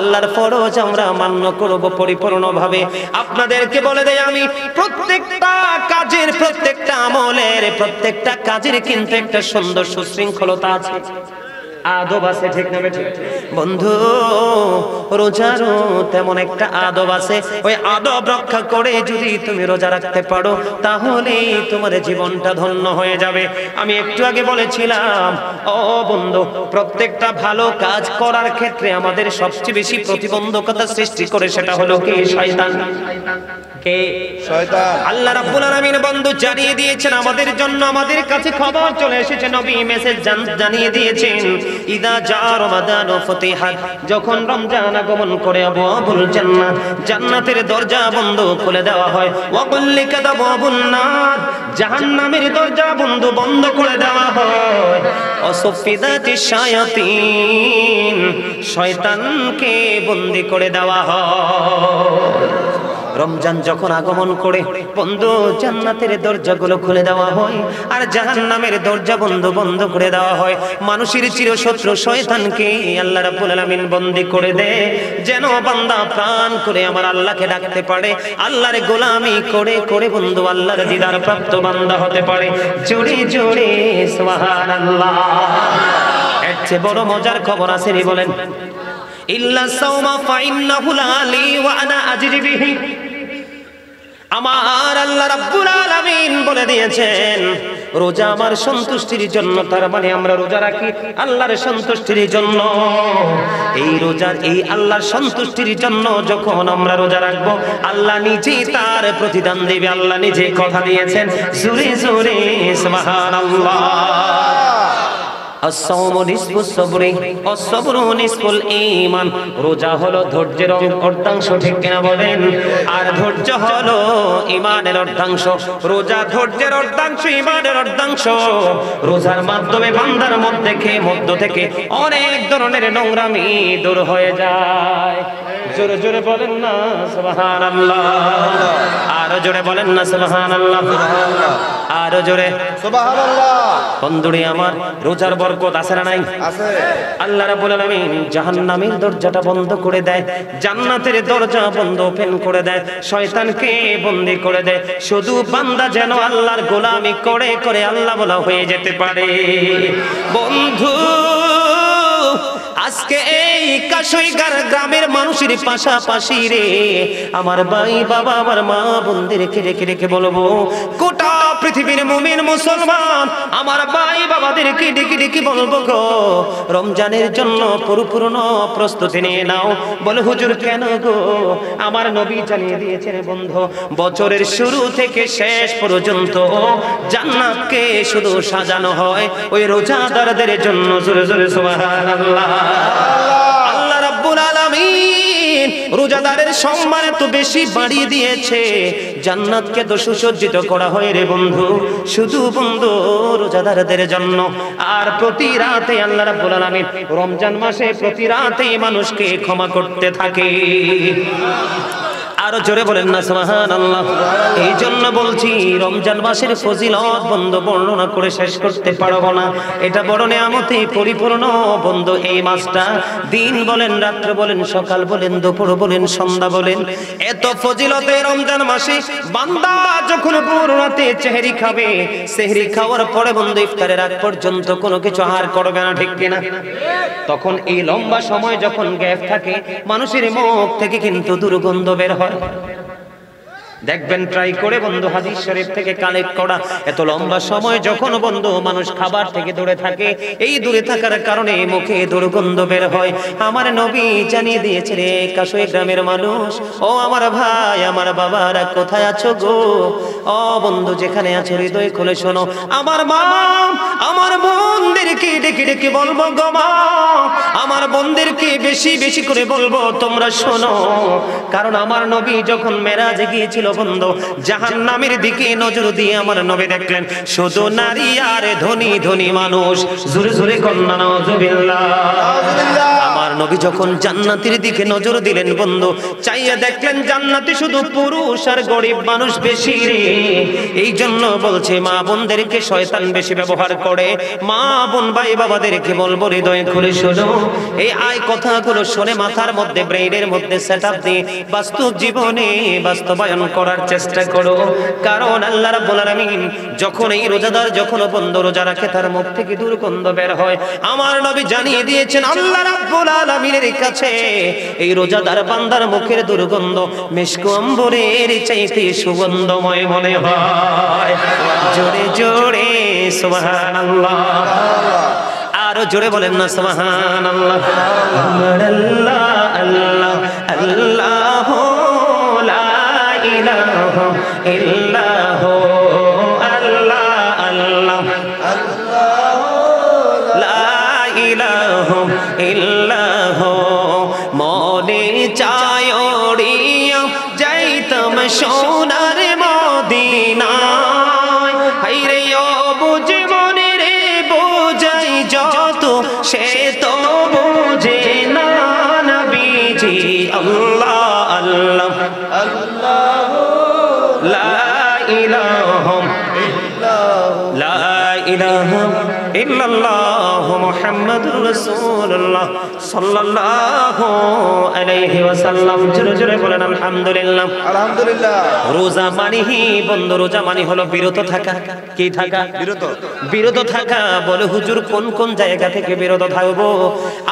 আল্লাহর ফরজ আমরা মান্য করব পরিপূর্ণভাবে। আপনাদেরকে বলে দেই আমি, প্রত্যেকটা কাজের, প্রত্যেকটা আমলের, প্রত্যেকটা কাজের কিন্তু একটা সুন্দর সুশৃঙ্খলতা আছে, আদব আছে, ঠিক না বেঠিক? বন্ধু, রোজারও তেমন একটা আদব আছে। ওই আদব রক্ষা করে যদি তুমি রোজা রাখতে পারো তাহলে তোমার জীবনটা ধন্য হয়ে যাবে। আমি একটু আগে বলেছিলাম, ও বন্ধু, প্রত্যেকটা ভালো কাজ করার ক্ষেত্রে আমাদের সবচেয়ে বেশি প্রতিবন্ধকতা সৃষ্টি করে সেটা হলো কি? শয়তান। কে? শয়তান। আল্লাহ রাব্বুল আলামিন বন্ধু জানিয়ে দিয়েছেন আমাদের জন্য, আমাদের কাছে খবর চলে এসেছে, নবী মেসেজ জানিয়ে দিয়েছেন, ইদা জা রমাদান ফাতিহাত, যখন রমজান আগমন করে আবওয়াবুল জান্নাহ, জান্নাতের দরজা বন্ধ খুলে দেওয়া হয়, ওয়া কুল্লিকাত আবওয়াবুন নার, জাহান্নামের দরজা বন্ধ করে দেওয়া হয়, অসফিদাতিশ শায়াতিন, শয়তানকে বন্দী করে দেওয়া হয়। রমজান যখন আগমন করে বন্ধু, জান্নাতের দরজাগুলো খুলে দেওয়া হয় আর জাহান্নামের দরজা বন্ধ করে দেওয়া হয়। মানুষের চিরশত্রু শয়তানকে আল্লাহ রাব্বুল আলামিন বন্দী করে দেয়, যেন বান্দা প্রাণ করে আমার আল্লাহকে ডাকতে পারে, আল্লাহর গোলামি করে করে বন্ধু আল্লাহর দিদার প্রাপ্ত বান্দা হতে পারে। জোরে জোরে সুবহানাল্লাহ। এর চেয়ে বড় মজার খবর আছে নি বলেন? ইল্লা সাওমা ফাইন্নাহু লি ওয়া আনা আজরি বিহি। আমার আল্লাহ রাব্বুল আলামিন বলে দিয়েছেন, রোজা আমার সন্তুষ্টির জন্য, তার মানে আমরা রোজা রাখি আল্লাহর সন্তুষ্টির জন্য। এই রোজার, এই আল্লাহর সন্তুষ্টির জন্য যখন আমরা রোজা রাখবো, আল্লাহ নিজেই তার প্রতিদান দেবে। আল্লাহ নিজে কথা দিয়েছেন, জোরে জোরে সুবহানাল্লাহ। as-sawmu nisfu sabri was-sabru nisful ঈমান। রোজা হলো ধৈর্যের অর্ধাংশ, ঠিক কিনা বলেন? আর ধৈর্য হলো ঈমানের অর্ধাংশ। রোজা ধৈর্যের অর্ধাংশ, ঈমানের অর্ধাংশ। রোজার মাধ্যমে বান্দার মধ্য থেকে অনেক ধরনের নোংরামি দূর হয়ে যায়। জোরে জোরে বলেন না সুবহানাল্লাহ। আর জোরে বলেন না সুবহানাল্লাহ। আর জোরে সুবহানাল্লাহ। বন্ধুরে আমার, রোজার বরকত আছে না নাই? আছে। আল্লাহ রাব্বুল আলামিন জাহান্নামের দরজাটা বন্ধ করে দেয়, জান্নাতের দরজা ওপেন করে দেয়, শয়তানকে বন্দী করে দেয়, শুধু বান্দা যেন আল্লাহর গোলামি করে করে আল্লাহ বলা হয়ে যেতে পারে। বন্ধু, আজকে এই কাশইগার গ্রামের মানুষের পাশাপাশি রে আমার ভাই বাবা, আমার মা বোনদেরকে রেখে রেখে বলবো, গোটা পৃথিবীর মুমিন মুসলমান আমার ভাই বাবাদেরকে ডেকে ডেকে বলবো গো, রমজানের জন্য পরিপূর্ণ প্রস্তুতি নিয়ে নাও। বলে হুজুর কেন গো? আমার নবী জানিয়ে দিয়েছেন বন্ধু, বছরের শুরু থেকে শেষ পর্যন্ত জান্নাতকে শুধু সাজানো হয় ওই রোজাদারদের জন্য। জোরে জোরে সুবহানাল্লাহ। আল্লাহ রাব্বুল আলামিন রোজাদারের সম্মান এত বেশি বাড়িয়ে দিয়েছে, জান্নাতকে তো সুসজ্জিত করা হয় রে বন্ধু, শুধু বন্ধু রোজাদারদের জন্য। আর প্রতি রাতে আল্লাহ রাব্বুল আলামিন রমজান মাসে প্রতি রাতে মানুষকে ক্ষমা করতে থাকে। আরো জোরে বলেন না সুবহানাল্লাহ। এই জন্য বলছি, রমজান মাসের ফজিলত বন্ধু বর্ণনা করে শেষ করতে পারবো না। এটা বড় নিয়ামতে পরিপূর্ণ বন্ধু। এই মাসটা দিন বলেন, রাত্র বলেন, সকাল বলেন, দুপুর বলেন, সন্ধ্যা বলেন, এত ফজিলতে রমজান মাসে বান্দা যখন পুরো রাতে সেহরি খাবে, সেহরি খাওয়ার পরে বন্ধু ইফতারের আগ পর্যন্ত কোনো কিছু আহার করবে না, ঠিক কিনা? তখন এই লম্বা সময় যখন গ্যাপ থাকে, মানুষের মুখ থেকে কিন্তু দুর্গন্ধ বের হয়। দেখবেন ট্রাই করে বন্ধু, হাদিস শরীফ থেকে কালেক্ট করা, এত লম্বা সময় যখন বন্ধু মানুষ খাবার থেকে দূরে থাকে, এই দূরে থাকার কারণে মুখে দুর্গন্ধ বের হয়। আমার নবী জানিয়ে দিয়েছে রে কাশই গ্রামের মানুষ, ও আমার ভাই আমার বাবারা কোথায় আছো গো? ও বন্ধু যেখানে আছো হৃদয় খুলে শোনো, আমার মা আমার বোনদেরকে ডেকে ডেকে বলবো গো মা, আমার বোনদেরকে বেশি বেশি করে বলবো তোমরা শোনো। কারণ আমার নবী যখন মেরাজে গিয়েছিল বন্ধু, জাহান্নামের দিকে নজর দিয়ে আমার নবী দেখলেন শুধু নারী আর ধনী ধনী মানুষ। জোরে জোরে কন্যা নাউজুবিল্লাহ। আমার নবী যখন জান্নাতের দিকে নজর দিলেন বন্ধু, চাইয়া দেখলেন জান্নাতে শুধু পুরুষ আর গরিব মানুষ বেশি রে। এই জন্য বলছে মা বোনদেরকে শয়তান বেশি ব্যবহার করে। মা বোন ভাই বাবাদেরকে বলবো হৃদয় খুলে শোনো, এই আয় কথাগুলো শুনে মাথার মধ্যে ব্রেইনের মধ্যে সেটআপ দিয়ে বাস্তব জীবনে বাস্তবায়ন করার চেষ্টা করো। কারণ আল্লাহ রাব্বুল আলামিন যখন এই রোজাদার যখন বন্ধু রোজা রাখে তার মুখ থেকে দুর্গন্ধ বের হয়, আমার নবী জানিয়ে দিয়েছেন আল্লাহ রাব্বুল আলামিনের কাছে এই রোজাদার বান্দার মুখের দুর্গন্ধ মিশক আম্বরের চাইতে সুগন্ধময় মনে হয়। জোরে জোরে সুবহানাল্লাহ, আরো জোরে বলেন না সুবহানাল্লাহ। আল্লাহ আল্লাহ আল্লাহ লা ইলাহা ইল্লাহ আল্লাহ আল্লাহ লা ইলাহা ইল্লাহ। মনে চায় ওড়িয়া যাইতাম সোনার মদিনায়, হায়রে ও বুঝে মনে রে বোঝাই যত সে তো বুঝে না নবীজি। আল্লাহ আল্লাহ আল্লাহ লা ইলাহা লা ইলাহা ইল্লাল্লাহ মুহাম্মাদুর রাসূলুল্লাহ সাল্লাল্লাহু আলাইহি ওয়াসাল্লাম। জোরে জোরে বলেন আলহামদুলিল্লাহ। আলহামদুলিল্লাহ। রোজা মানেই বন্ধু, রোজা মানে হলো বিরত থাকা। কি থাকা? বিরত থাকা। বলে হুজুর কোন কোন জায়গা থেকে বিরত থাকবো?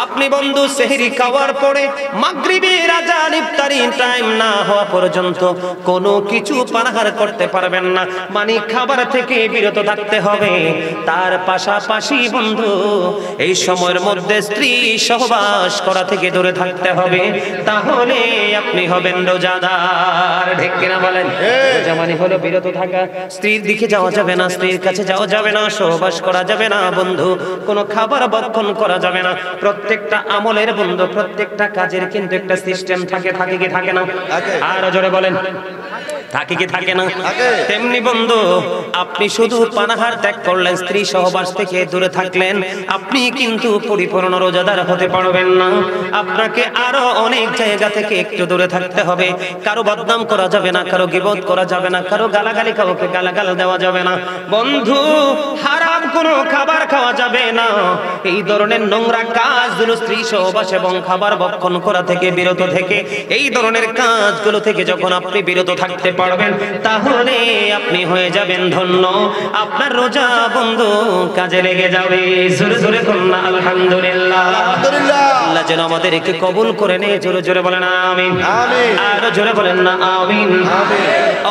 আপনি বন্ধু সেহরি খাওয়ার পরে মাগরিবের আযান ইফতারি টাইম না হওয়া পর্যন্ত কোনো কিছু পানাহার করতে পারবেন না, মানে খাবার থেকে বিরত থাকতে হবে। তার পাশাপাশি বন্ধু এই সময়ের মধ্যে স্ত্রী সহবাস করা থেকে দূরে থাকতে হবে, তাহলে আপনি হবেন রোজাদার। ঠিক কিনা বলেন? রোজা মানে হলো বিরত থাকা। স্ত্রীর দিকে যাওয়া যাবে না, স্ত্রীর কাছে যাওয়া যাবে না, সহবাস করা যাবে না বন্ধু, কোনো খাবার ভক্ষণ করা যাবে না। প্রত্যেকটা আমলের বন্ধু, প্রত্যেকটা কাজের কিন্তু একটা সিস্টেম থাকে। থাকে কি থাকে না? আর জোরে বলেন, থাকে কি থাকে না? তেমনি বন্ধু আপনি শুধু পানাহার ত্যাগ করলেন, স্ত্রী সহবাস থেকে দূরে থাকলেন, আপনি কিন্তু পরিপূর্ণ রোজাদার হতে পারবেন না। আপনাকে আরো অনেক জায়গা থেকে একটু দূরে থাকতে হবে। কারো বদনাম করা যাবে না, কারো গীবত করা যাবে না, কারো গালাগালি, কাউকে গালাগাল দেওয়া যাবে না বন্ধু। হারাম কোনো খাবার খাওয়া যাবে না। এই ধরনের নোংরা কাজগুলো, স্ত্রী সহবাস এবং খাবার ভক্ষণ করা থেকে বিরত থেকে, এই ধরনের কাজগুলো থেকে যখন আপনি বিরত থাকতে পারবেন, তাহলে আপনি হয়ে যাবেন ধন্য। আপনার রোজা বন্ধু কাজে লেগে যাবে। জোরে জোরে বলুন আলহামদুলিল্লাহ। আল্লাহ যেন আমাদেরকে কবুল করে নেয়। জোরে জোরে বলেন আমিন। আর জোরে বলেন না আমিন।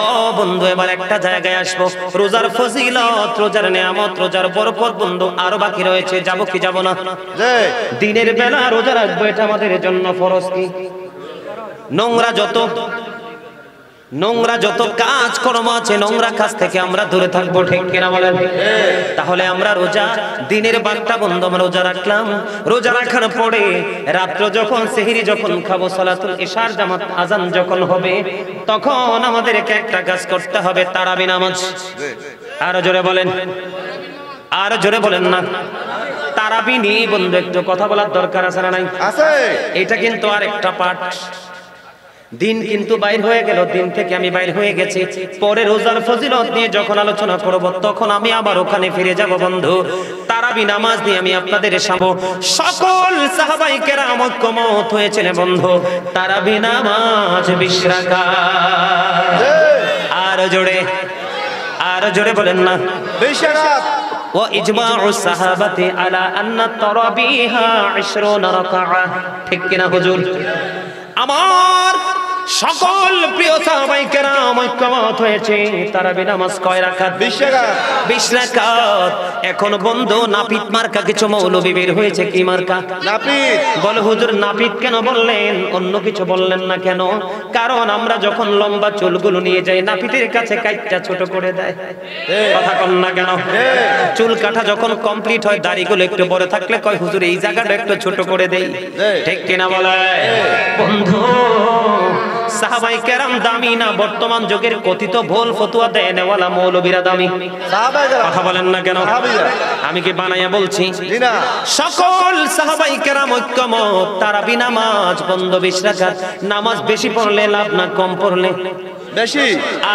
ও বন্ধু এবার একটা জায়গায় আসবো, রোজার ফজিলত, রোজার নিয়ামত, রোজার বরকত বন্ধু আরো বাকি রয়েছে। যাব কি যাব না? দিনের বেলা রোজা রাখবো, এটা আমাদের জন্য ফরজ। কি নোংরা যত কাজ কর্ম আছে, নোংরা কাজ থেকে আমরা দূরে থাকবো। ঠিক কিনা বলেন? তাহলে আমরা রোজা দিনের বারটা বন্ধ আমরা রোজা রাখলাম। রোজা রাখার পরে রাত্র যখন সেহরি যখন খাবো, সালাতুল ইশার জামাত আজান যখন হবে, তখন আমাদেরকে একটা কাজ করতে হবে, তারাবি নামাজ। আরো জোরে বলেন, আরো জোরে বলেন না। তারাবি নিয়ে বন্ধু একটু কথা বলার দরকার আছে না নাই? আছে। এটা কিন্তু আর একটা পাঠ। দিন কিন্তু বাইর হয়ে গেল, দিন থেকে আমি বাইর হয়ে গেছি। পরে রোজার ফজিলত নিয়ে যখন আলোচনা করব, তখন আমি আবার ওখানে ফিরে যাব বন্ধু। তারাবি নামাজ নিয়ে আমি আপনাদের সামনে সকল সাহাবায়ে কেরাম ঐক্যমত হয়েছিলেন বন্ধু, তারাবি নামাজ 20 রাকাত। আর জোরে বলেন না 20 রাকাত। وإجماع الصحابة على أن التراويح 20 ركعة। ঠিক কিনা হুজুর? আমার সকল প্রিয় সাহাবায়ে কেরাম ঐক্যমত হয়েছে তারাবি নামাজ কয় রাকাত? 20 রাকাত। 20 রাকাত। এখন বন্ধু নাপিত মার্কা কিছু মৌলবি বের হয়েছে। কি মার্কা? নাপিত। বলে হুজুর নাপিত কেন বললেন, অন্য কিছু বললেন না কেন? কারণ আমরা যখন লম্বা চুলগুলো নিয়ে যাই, নাপিতের কাছে কাইটটা ছোট করে দেয়। কথা কন না কেন? চুল কাটা যখন কমপ্লিট হয়, দাড়িগুলো একটু বড় থাকলে কয় হুজুর এই জায়গাটা একটু ছোট করে দেই। ঠিক কিনা বলে? বন্ধু সাহাবায়ে কেরাম দামি না বর্তমান যুগের কথিত ভুল ফতোয়া দেনেওয়ালা মৌলবীরা দামি? কথা বলেন না কেন? আমি কি বানাইয়া বলছি? সকল সাহাবায়ে কেরাম ঐক্যমত তারাবি নামাজ বন্ধ 20 রাকাত। নামাজ বেশি পড়লে লাভ না কম পড়লে? বেশি।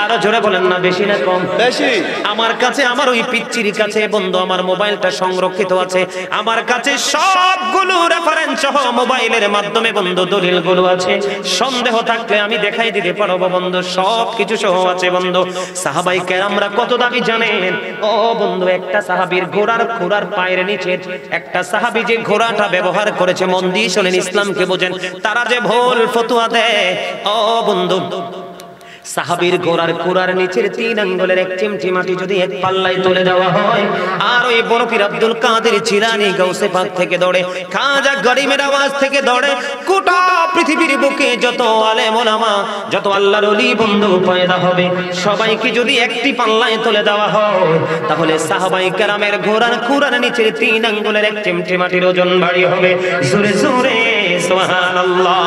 আরো জোরে বলেন না, বেশি না কম? বেশি। আমার কাছে, আমার ওই পিচ্চির কাছে বন্ধু আমার মোবাইলটা সংরক্ষিত আছে, আমার কাছে সবগুলো রেফারেন্স সহ মোবাইলের মাধ্যমে বন্ধু দলিলগুলো আছে। সন্দেহ থাকলে আমি দেখাই দিতে পারবো বন্ধু, সব কিছু সহ আছে বন্ধু। সাহাবায়ে কেরামরা কত দামি জানেন? ও বন্ধু, একটা সাহাবীর ঘোড়ার খুরার পায়ের নিচে একটা সাহাবী যে ঘোড়াটা ব্যবহার করেছে, মন দিয়ে শোনেন, ইসলামকে বোঝেন, তারা যে ভুল ফতোয়া দেয়। ও বন্ধু, সাহাবীর ঘোড়ার কুরার নিচের 3 আঙ্গুলের এক চিমটি মাটি যদি এক পাল্লায় তুলে দেওয়া হয়, আর ওই বড় পীর আব্দুল কাদের জিলানী গাউসে পাক থেকে ধরে, খাজা গরিবের আওয়াজ থেকে ধরে, গোটা পৃথিবীর বুকে যত আলেম ওলামা, যত আল্লাহর ওলি বন্ধু পয়দা হবে, সবাইকে যদি একটি পাল্লায় তুলে দেওয়া হয়, তাহলে সাহাবায়ে কেরামের ঘোড়ার কুরার নিচের 3 আঙ্গুলের এক চিমটি মাটির ওজন ভারী হবে। জোরে জোরে সুবহানাল্লাহ।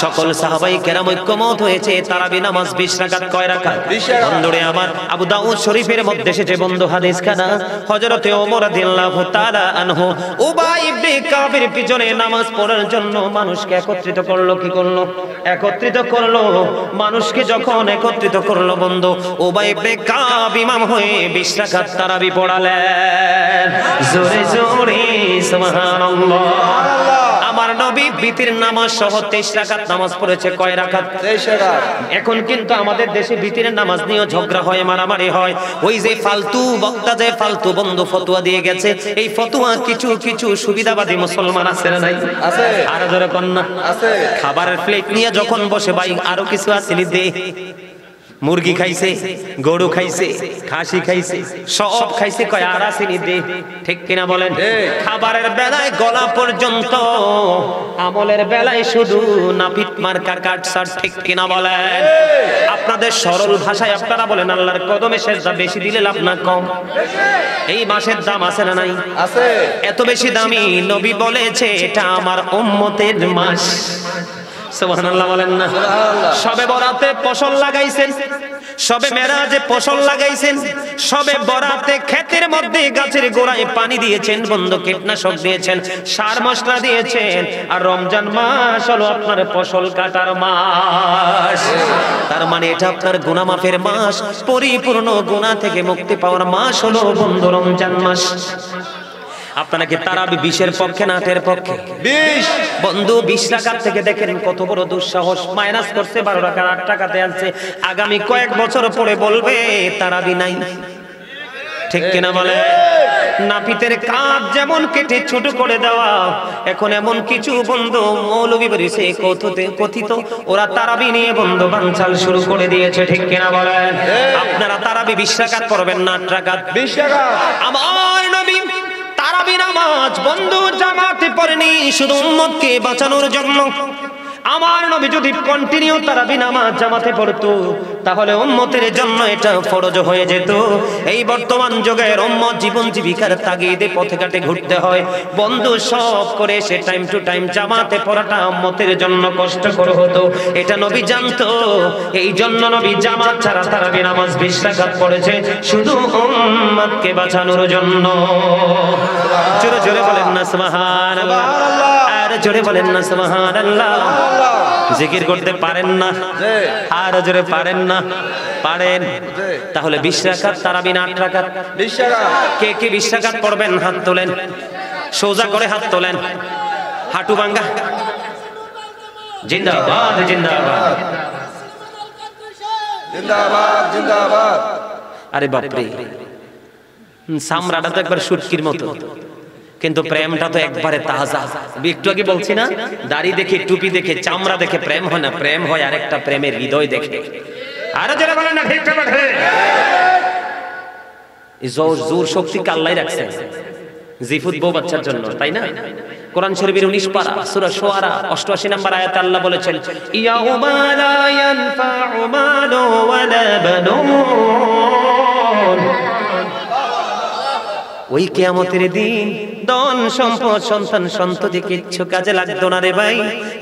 সকল সাহাবায়ে কেরাম ঐক্যমত হয়েছে তারাবি নামাজ 20 রাকাত। কয় রাকাত? বন্ধুরে আমার, আবু দাউদ শরীফের মধ্যে এসেছে বন্ধু হাদিস খানা, হযরতে ওমর রাদিয়াল্লাহু তাআলা আনহু উবাই ইবনে কাবের পিছনে নামাজ পড়ার জন্য মানুষকে একত্রিত করলো। কি করলো? একত্রিত করলো। মানুষকে যখন একত্রিত করলো বন্ধু, উবাই ইবনে কাব ইমাম হয়ে 20 রাকাত তারাবি পড়ালেন। জোরে জোরে সুবহানাল্লাহ। আমার নবী বিতির নামাজ সহ 23 রাকাত নামাজ পড়েছে। কয় রাকাত? 23 রাকাত। এখন কিন্তু আমাদের দেশে বিতিরের নামাজ নিয়ে ঝগড়া হয়, মারামারি হয়। ওই যে ফালতু বক্তা, যে ফালতু বন্ধু ফতোয়া দিয়ে গেছে, এই ফতোয়া কিছু কিছু সুবিধাবাদী মুসলমান আছে না নাই? আছে। আর জোরে কন্যা আছে। খাবারের প্লেট নিয়ে যখন বসে, ভাই আরো কিছু আসেনি দে, মুরগি খাইছে, গরু খাইছে, খাসি খাইছে, সব খাইছে, কয় আর আসেনি দে। ঠিক কিনা বলেন? খাবারের বেলায় গলা পর্যন্ত, আমলের বেলায় শুধু নাপিত মার্কা কাটসাট। ঠিক কিনা বলেন? আপনাদের সরল ভাষায় আপনারা বলেন, আল্লাহর কদমে সেজদা বেশি দিলে লাভ না কম? এই মাসের দাম আছে না নাই? আছে। এত বেশি দামি, নবী বলেছে এটা আমার উম্মতের মাস। সুবহানাল্লাহ বলেন না? সবে বরাতে ফসল লাগাইছেন, সবে মেরাজে ফসল লাগাইছেন, সবে বরাতে ক্ষেতের মধ্যে গাছের গোড়ায় পানি দিয়েছেন বন্ধু, কীটনাশক দিয়েছেন, সার মশলা দিয়েছেন, আর রমজান মাস হলো আপনার ফসল কাটার মাস। তার মানে এটা আপনার গুনাহ মাফের মাস, পরিপূর্ণ গুনাহ থেকে মুক্তি পাওয়ার মাস হলো বন্ধু রমজান মাস। আপনারা কি তারাবি 20-এর পক্ষে না 8-এর পক্ষে? 20 বন্ধু। 20 রাকাত থেকে দেখেন কত বড় দুঃসাহস, মাইনাস করছে 12 রাকাত, 8 টাকাতে আনছে। আগামী কয়েক বছর পরে বলবে তারাবি নাই। ঠিক কিনা বলে? নাপিতের কাজ যেমন কেটে ছোট করে দেওয়া, এখন এমন কিছু বন্ধু মৌলবী বেরিয়েছে কথিত, ওরা তারাবি নিয়ে বন্ধু বানচাল শুরু করে দিয়েছে। ঠিক কিনা বলেন? আপনারা তারাবি 20 রাকাত পড়বেন না 8 রাকাত? 20 রাকাত। আমার নবী তারাবি নামাজ বন্ধু জামাতে পড়েনি শুধু উম্মতকে বাঁচানোর জন্য। আমার নবী যদি কন্টিনিউ তারাবি নামাজ জামাতে পড়তো, তাহলে উম্মতের জন্য এটা ফরজ হয়ে যেত। এই বর্তমান যুগের উম্মত জীবন জীবিকার তাগিদে পথে ঘাটে ঘুরতে হয় বন্ধু, সব করে সে টাইম টু টাইম জামাতে পড়াটা উম্মতের জন্য কষ্টকর হতো, এটা নবী জানতো। এই জন্য নবী জামাত ছাড়া তারাবি নামাজ 20 রাকাত পড়েছে শুধু উম্মতকে বাঁচানোর জন্য। জোরে জোরে বলেন না সুবহানাল্লাহ। আর জোরে বলেন না সুবহানাল্লাহ। জিকির করতে পারেন না? আর জোরে পারেন না? পারেন। তাহলে 20 রাকাত তারাবি না 8 রাকাত? 20 রাকাত। কে কে 20 রাকাত পড়বেন হাত তোলেন, সোজা করে হাত তোলেন, হাঁটু ভাঙ্গা। জিন্দাবাদ জিন্দাবাদ জিন্দাবাদ জিন্দাবাদ। আরে বাপরে, সামরাটা তো একবার শুটকির মতো, কিন্তু প্রেমটা তো একবারে তাজা। একটু আগে বলছি না, দাড়ি দেখে, টুপি দেখে, চামড়া দেখে প্রেম হয় না, প্রেম হয় আরেকটা প্রেমের হৃদয় দেখে। আরে যারা বলেন না ঠিক ঠিক আছে, এই জোর শক্তি আল্লাহই রাখছে জিফুত বউ বাচ্চার জন্য, তাই না? কোরআন শরীফের 19 পারা সূরা শুআরা 88 নম্বর আয়াতে আল্লাহ বলেছেন, ইয়াউমা লা ইয়ানফাউ মালু ওয়ালা বানুন ওই কিয়ামতের দিন ধন সম্পদ সন্তান সন্ততি কিচ্ছু কাজে লাগতো না রে ভাই।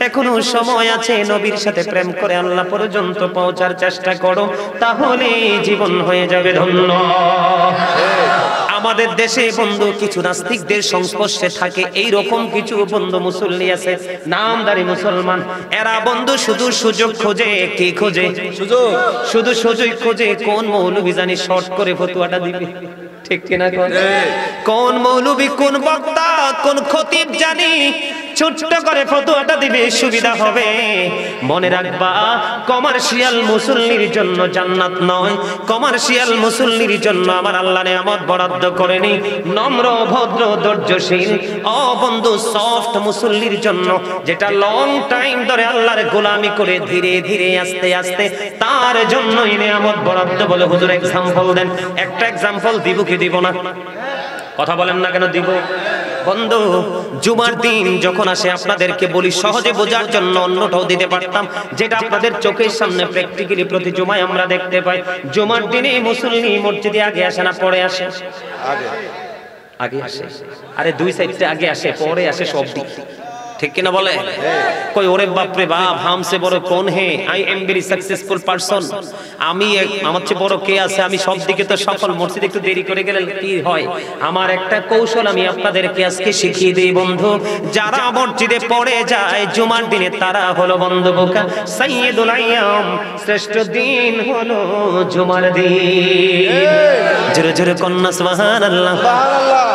এখনো সময় আছে, নবীর সাথে প্রেম করে আল্লাহ পর্যন্ত পৌঁছার চেষ্টা করো, তাহলে জীবন হয়ে যাবে ধন্য। আমাদের দেশে বন্ধু কিছু নাস্তিকদের সংস্পর্শে থাকে, এই রকম কিছু বন্ধু মুসল্লি আছে, নামদারি মুসলমান। এরা বন্ধু শুধু সুযোগ খোঁজে। কি খোঁজে? সুযোগ। শুধু সুযোগ খোঁজে কোন মৌলবি জানি শর্ট করে ফতোয়াটা দিবে, ঠিক কিনা? কোন মৌলবি, কোন বক্তা, কোন খতিব জানি ছোট্ট করে ফতোয়াটা দিবে, সুবিধা হবে। মনে রাখবা, কমার্শিয়াল মুসল্লির জন্য জান্নাত নয়, কমার্শিয়াল মুসল্লির জন্য আমার আল্লাহ নেয়ামত বরাদ্দ করেনি। নম্র, ভদ্র, ধৈর্যশীল, ও বন্ধু সফট মুসল্লির জন্য, যেটা লং টাইম ধরে আল্লাহর গোলামি করে ধীরে ধীরে আস্তে আস্তে, তার জন্যই নেয়ামত বরাদ্দ। বলে হুজুর এক্সাম্পল দেন। একটা এক্সাম্পল দিব কি দিব না? কথা বলেন না কেন? দিব। বন্ধু, জুমার দিন যখন আসে আপনাদেরকে বলি সহজে বোঝার জন্য, অন্যটাও দিতে পারতাম, যেটা আপনাদের চোখের সামনে প্র্যাকটিক্যালি প্রতি জুমায় আমরা দেখতে পাই। জুমার দিনে মুসল্লি মসজিদে আগে আসে না পরে আসে? আগে আসে। আরে দুই সাইডে আগে আসে, পরে আসে সব দিক, ঠিক কিনা বলে? কই ওরে বাপ রে বাপ, হামসে বড় কোন হে? I am very successful person. আমি আমার চেয়ে বড় কে আছে? আমি সব দিকে তো সফল। মসজিদে একটু দেরি করে গেলে কি হয়? আমার একটা কৌশল আমি আপনাদেরকে আজকে শিখিয়ে দেই বন্ধু। যারা মসজিদে পড়ে যায় জুমার দিনে, তারা হলো বন্ধু বোকা। সাইয়্যিদুল আইয়াম, শ্রেষ্ঠ দিন হলো জুমার দিন। জোরে জোরে কন্যা সুবহানাল্লাহ।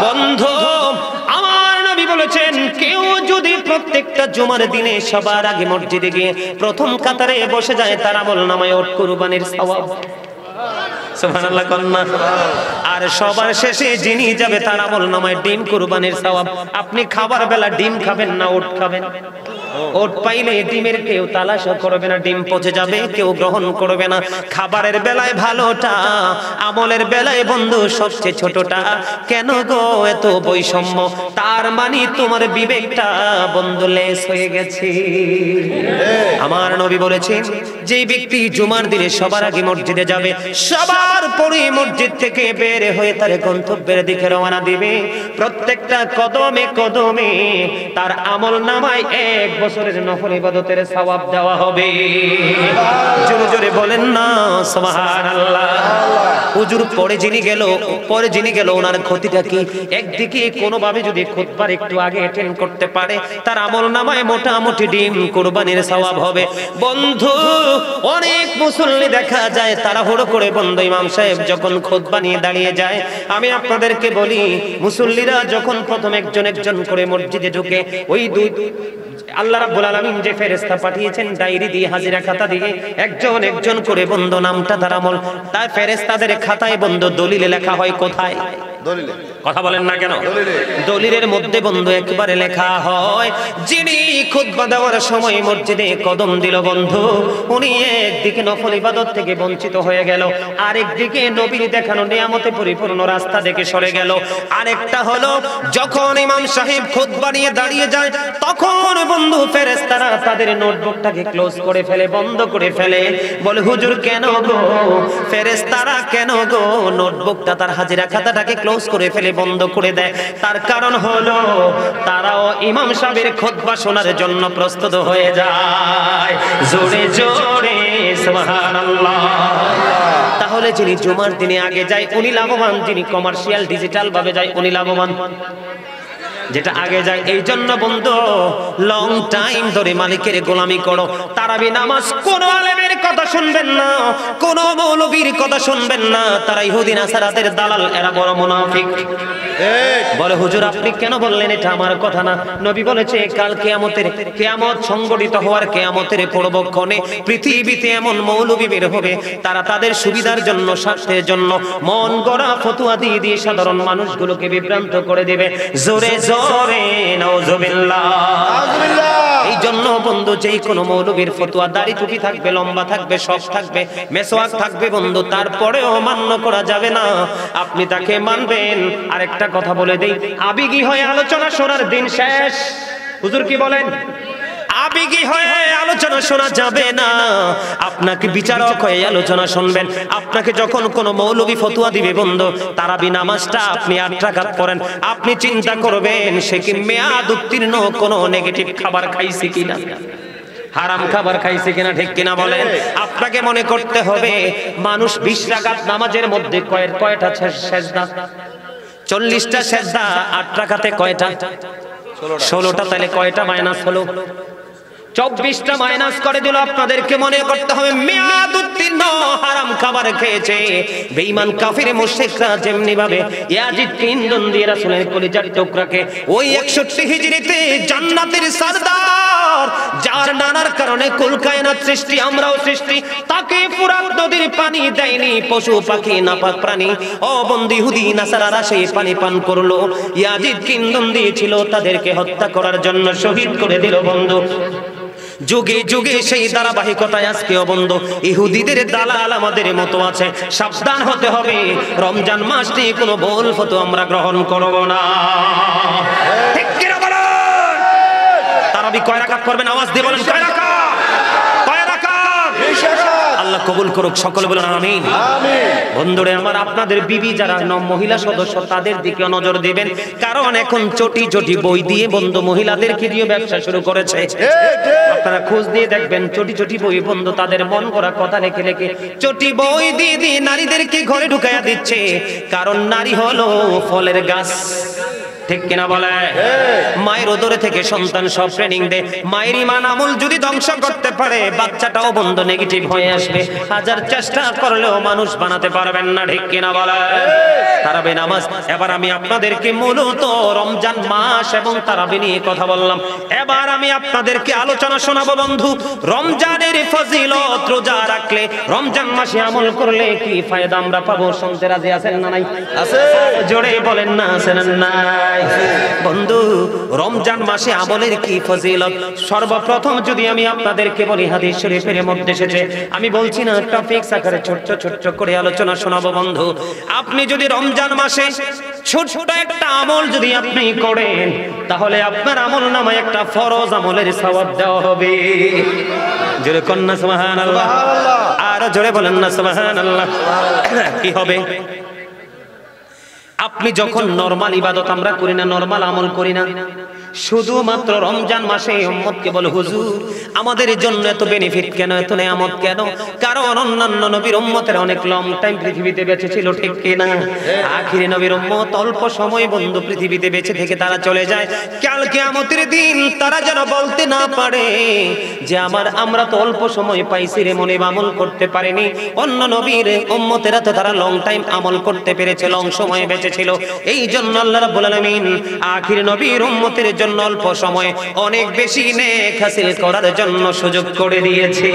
বন্ধু, বলেছেন কেউ যদি প্রত্যেকটা জুমার দিনে সবার আগে মসজিদে গিয়ে প্রথম কাতারে বসে যায়, তার আমল নামায় ওট কুরবানির সওয়াব। সুবহানাল্লাহ কন্যা। আর সবার শেষে যিনি যাবে, তার আমল নামায় ডিম কুরবানির সওয়াব। আপনি খাবার বেলা ডিম খাবেন না ওট খাবেন? ওট পাইলে ডিমের কেউ তালাশ করবে না, ডিম পচে যাবে, কেউ গ্রহণ করবে না। খাবারের বেলায় ভালোটা, আমলের বেলায় বন্ধু সবচেয়ে ছোটটা। কেন গো এত বৈষম্য? তার মানে তোমার বিবেকটা বন্ধু লেস হয়ে গেছে। আমার নবী বলেছেন, যে ব্যক্তি জুমার দিনে সবার আগে মসজিদে যাবে, সবার পরে মসজিদ থেকে বের হয়ে তার গন্তব্যের দিকে রওনা দিবে, প্রত্যেকটা কদমে কদমে তার আমল নামায় 1 বছরের নফল ইবাদতের সওয়াব দেওয়া হবে। জোরে জোরে বলেন না সুবহানাল্লাহ। হুজুর পরে যিনি গেল ওনার ক্ষতিটা কি? একদিকে কোনোভাবে যদি খুতবার একটু আগে অ্যাটেন্ড করতে পারে, তার আমল নামায় মোটামুটি ডিম কুরবানির সওয়াব হবে। বন্ধু, অনেক মুসল্লি দেখা যায় তাড়াহুড়ো করে বন্ধু ইমাম সাহেব যখন খুতবা নিয়ে দাঁড়িয়ে যায়, আমি আপনাদেরকে বলি, মুসল্লিরা যখন প্রথম একজন একজন করে মসজিদে ঢুকে, ওই আল্লাহ রাব্বুল আলামিন যে ফেরেশতা পাঠিয়েছেন ডায়েরি দিয়ে, হাজিরা খাতা দিয়ে, একজন একজন করে বন্ধু নামটা তার আমল, তাই ফেরেশতাদের খাতায় বন্ধু দলিলে লেখা হয়। কোথায়? দলিলে। কথা বলেন না কেন? দলিলের মধ্যে বন্ধু একবারে লেখা হয়, যিনি খুতবা দেওয়ার সময় মসজিদে কদম দিল বন্ধু, উনি একদিকে নফল ইবাদত থেকে বঞ্চিত হয়ে গেল, আরেকদিকে নবীর দেখানো নিয়ামতে পরিপূর্ণ রাস্তা দেখে সরে গেল। আরেকটা হলো, যখন ইমাম সাহেব খুতবা নিয়ে দাঁড়িয়ে যায়, তখন বন্ধু ফেরেশতারা তাদের নোটবুকটাকে ক্লোজ করে ফেলে, বন্ধ করে ফেলে। বলে হুজুর কেন গো? ফেরেশতারা কেন গো নোটবুকটা, তার হাজিরা খাতাটাকে ক্লোজ করে ফেলে, বন্ধ করে দেয়? তার কারণ হলো, তারাও ইমাম সাহেবের খুতবা শোনার জন্য প্রস্তুত হয়ে যায়। জোরে জোরে সুবহানাল্লাহ। তাহলে যিনি জুমার দিনে আগে যায় উনি লাভবান, যিনি কমার্শিয়াল ডিজিটাল ভাবে যায় উনি লাভবান, যেটা আগে যায়। এই জন্য বন্ধু, লং টাইম ধরে মালিকের গোলামি করো। তারাবি নামাজ কোন আলেমের কথা শুনবেন না, কোন মৌলবীর কথা শুনবেন না, তারা ইহুদি নাসারাদের দালাল, এরা বড় মুনাফিক। বলে হুজুর আপনি কেন বললেন? এটা আমার কথা না, নবী বলেছে কাল কিয়ামত সংগঠিত হওয়ার কিয়ামতের পূর্বক্ষণে পৃথিবীতে এমন মৌলবী বের হবে, তারা তাদের সুবিধার জন্য, স্বার্থের জন্য মন গড়া ফতোয়া দিয়ে দিয়ে সাধারণ মানুষগুলোকে বিভ্রান্ত করে দেবে। জোরে জোরে নাউজুবিল্লাহ। এই জন্য বন্ধু, যেই কোনো মৌলবীর ফতোয়া, দাড়ি টুপি থাকবে, লম্বা থাকবে, সব থাকবে, মেসওয়াক থাকবে বন্ধু, তারপরেও মান্য করা যাবে না, আপনি তাকে মানবেন। আরেকটা কথা বলে দেই, আবেগী হয়ে আলোচনা শোনার দিন শেষ। হুজুর কি বলেন? আবেগী হয়ে আলোচনা শোনা যাবে না, আপনাকে বিচারক হয়ে আলোচনা শুনবেন। আপনাকে যখন কোনো মৌলবী ফতোয়া দিবে বন্ধু, তারাবি নামাজটা আপনি 8 রাকাত পড়েন, আপনি চিন্তা করবেন সে কি মেয়াদ উত্তীর্ণ কোনো নেগেটিভ খাবার খাইছে কিনা, হারাম খাবার খাইছে কিনা, ঠিক কিনা বলেন? আপনাকে মনে করতে হবে মানুষ 20 রাকাত নামাজের মধ্যে কয়টা সেজদা? 40টা সেজদা, 8 রাকাতে কয়টা? 16টা। তাহলে কয়টা মাইনাস হলো? 24টা মাইনাস করে দিল। আপনাদেরকে মনে করতে হবে মেয়াদ উত্তীর্ণ হারাম খাবার খেয়েছে বেঈমান কাফির মুশরিকরা যেমনি ভাবে ইয়াজিদকে ইন্ধন দিয়ে রাসূলের কলিজার টুকরাকে ওই 61 হিজরিতে জান্নাতের সরদার, যার নানার কারণে কুল কায়নাত সৃষ্টি, আমরাও সৃষ্টি, তাকে ফুরাত নদীর পানি দেয়নি পশু পাখি নাপাক প্রাণী, ও বন্দী ইহুদি নাসারারা সেই পানি পান করলো। ইয়াজিদকে ইন্ধন দিয়েছিল তাদেরকে হত্যা করার জন্য, শহীদ করে দিল বন্ধু। যুগে যুগে সেই ধারাবাহিকতায় আজকেও বন্ধু ইহুদিদের দালাল আমাদের মতো আছে। সাবধান হতে হবে, রমজান মাস নিয়ে কোনো ভুল ফতোয়া আমরা গ্রহণ করব না। ঠিক কি না বলেন? তারাবি কয় রাকাত করবেন? আওয়াজ দিয়ে বলেন কয় রাকাত? কয় রাকাত? 20 রাকাত। আল্লাহ কবুল করুক, সকলে বলেন আমিন। বন্ধুরে আমার, আপনাদের বিবি যারা মহিলা সদস্য তাদের দিকে নজর দিবেন, কারণ এখন চটি চটি বই দিয়ে বন্ধু মহিলাদেরকে দিয়ে ব্যবসা শুরু করেছে। আপনারা খোঁজ দিয়ে দেখবেন চটি চটি বই বন্ধু তাদের মন করা কথা লেখে লেখে চটি বই দিয়ে দিয়ে নারীদেরকে ঘরে ঢুকাইয়া দিচ্ছে, কারণ নারী হলো ফলের গাছ। ঠিক কিনা বলে? মায়ের উদরে থেকে সন্তান সব ট্রেনিং দেয়, মায়ের ঈমান আমল যদি ধ্বংস করতে পারে বাচ্চাটাও বন্ধ নেগেটিভ হয়ে আসবে। হাজার চেষ্টা করলেও মানুষ বানাতে পারবেন না। ঠিক কিনা বলে? তারাবি নামাজ। এবার আমি আপনাদেরকে মূলত রমজান মাস এবং তারাবি নিয়ে কথা বললাম, এবার আমি আপনাদেরকে আলোচনা শোনাবো বন্ধু রমজানের ফজিলত। রোজা রাখলে, রমজান মাসে আমল করলে কি ফায়দা আমরা পাবো? শুনতে রাজি আছেন না নাই? আছে। জোরে বলেন না আছেন না নাই? বন্ধু রমজান মাসে আমলের কি ফজিলত। সর্বপ্রথম যদি আমি আপনাদেরকে বলি হাদিস শরীফের মধ্যে এসেছে, আমি বলছি না একটা ফিক্স আকারে ছোট ছোট করে আলোচনা শোনাবো বন্ধু। আপনি যদি রমজান মাসে ছোট্ট একটা আমল যদি আপনি করেন, তাহলে আপনার আমল নামায় একটা ফরজ আমলের সওয়াব দেওয়া হবে। জোরে কন্যা সুবহানাল্লাহ, আর জোরে বলেন না সুবহানাল্লাহ। কি হবে? আপনি যখন নরমাল ইবাদত আমরা করি না, নরমাল আমল করি না, শুধুমাত্র রমজান মাসে উম্মতকে বলে হুজুর আমাদের জন্য এত বেনিফিট কেন, এত নিয়ামত কেন? কারণ অন্যান্য নবীর উম্মতের অনেক লং টাইম পৃথিবীতে বেঁচে ছিল, ঠিক কি না? আখিরি নবীর উম্মত অল্প সময় বন্ধু পৃথিবীতে বেঁচে থেকে তারা চলে যায়। কাল কিয়ামতের দিন তারা যেন বলতে না পারে যে আমরা তো অল্প সময় পাইছি রে, মনে আমল করতে পারিনি। অন্য নবীর উম্মতেরা তো তারা লং টাইম আমল করতে পেরেছে, লং সময় বেঁচে ছিল। এই জন্য আল্লাহ রাব্বুল আলামিন আখির নবীর উম্মতের জন্য অল্প সময় অনেক বেশি নেক হাসিল করার জন্য সুযোগ করে দিয়েছে।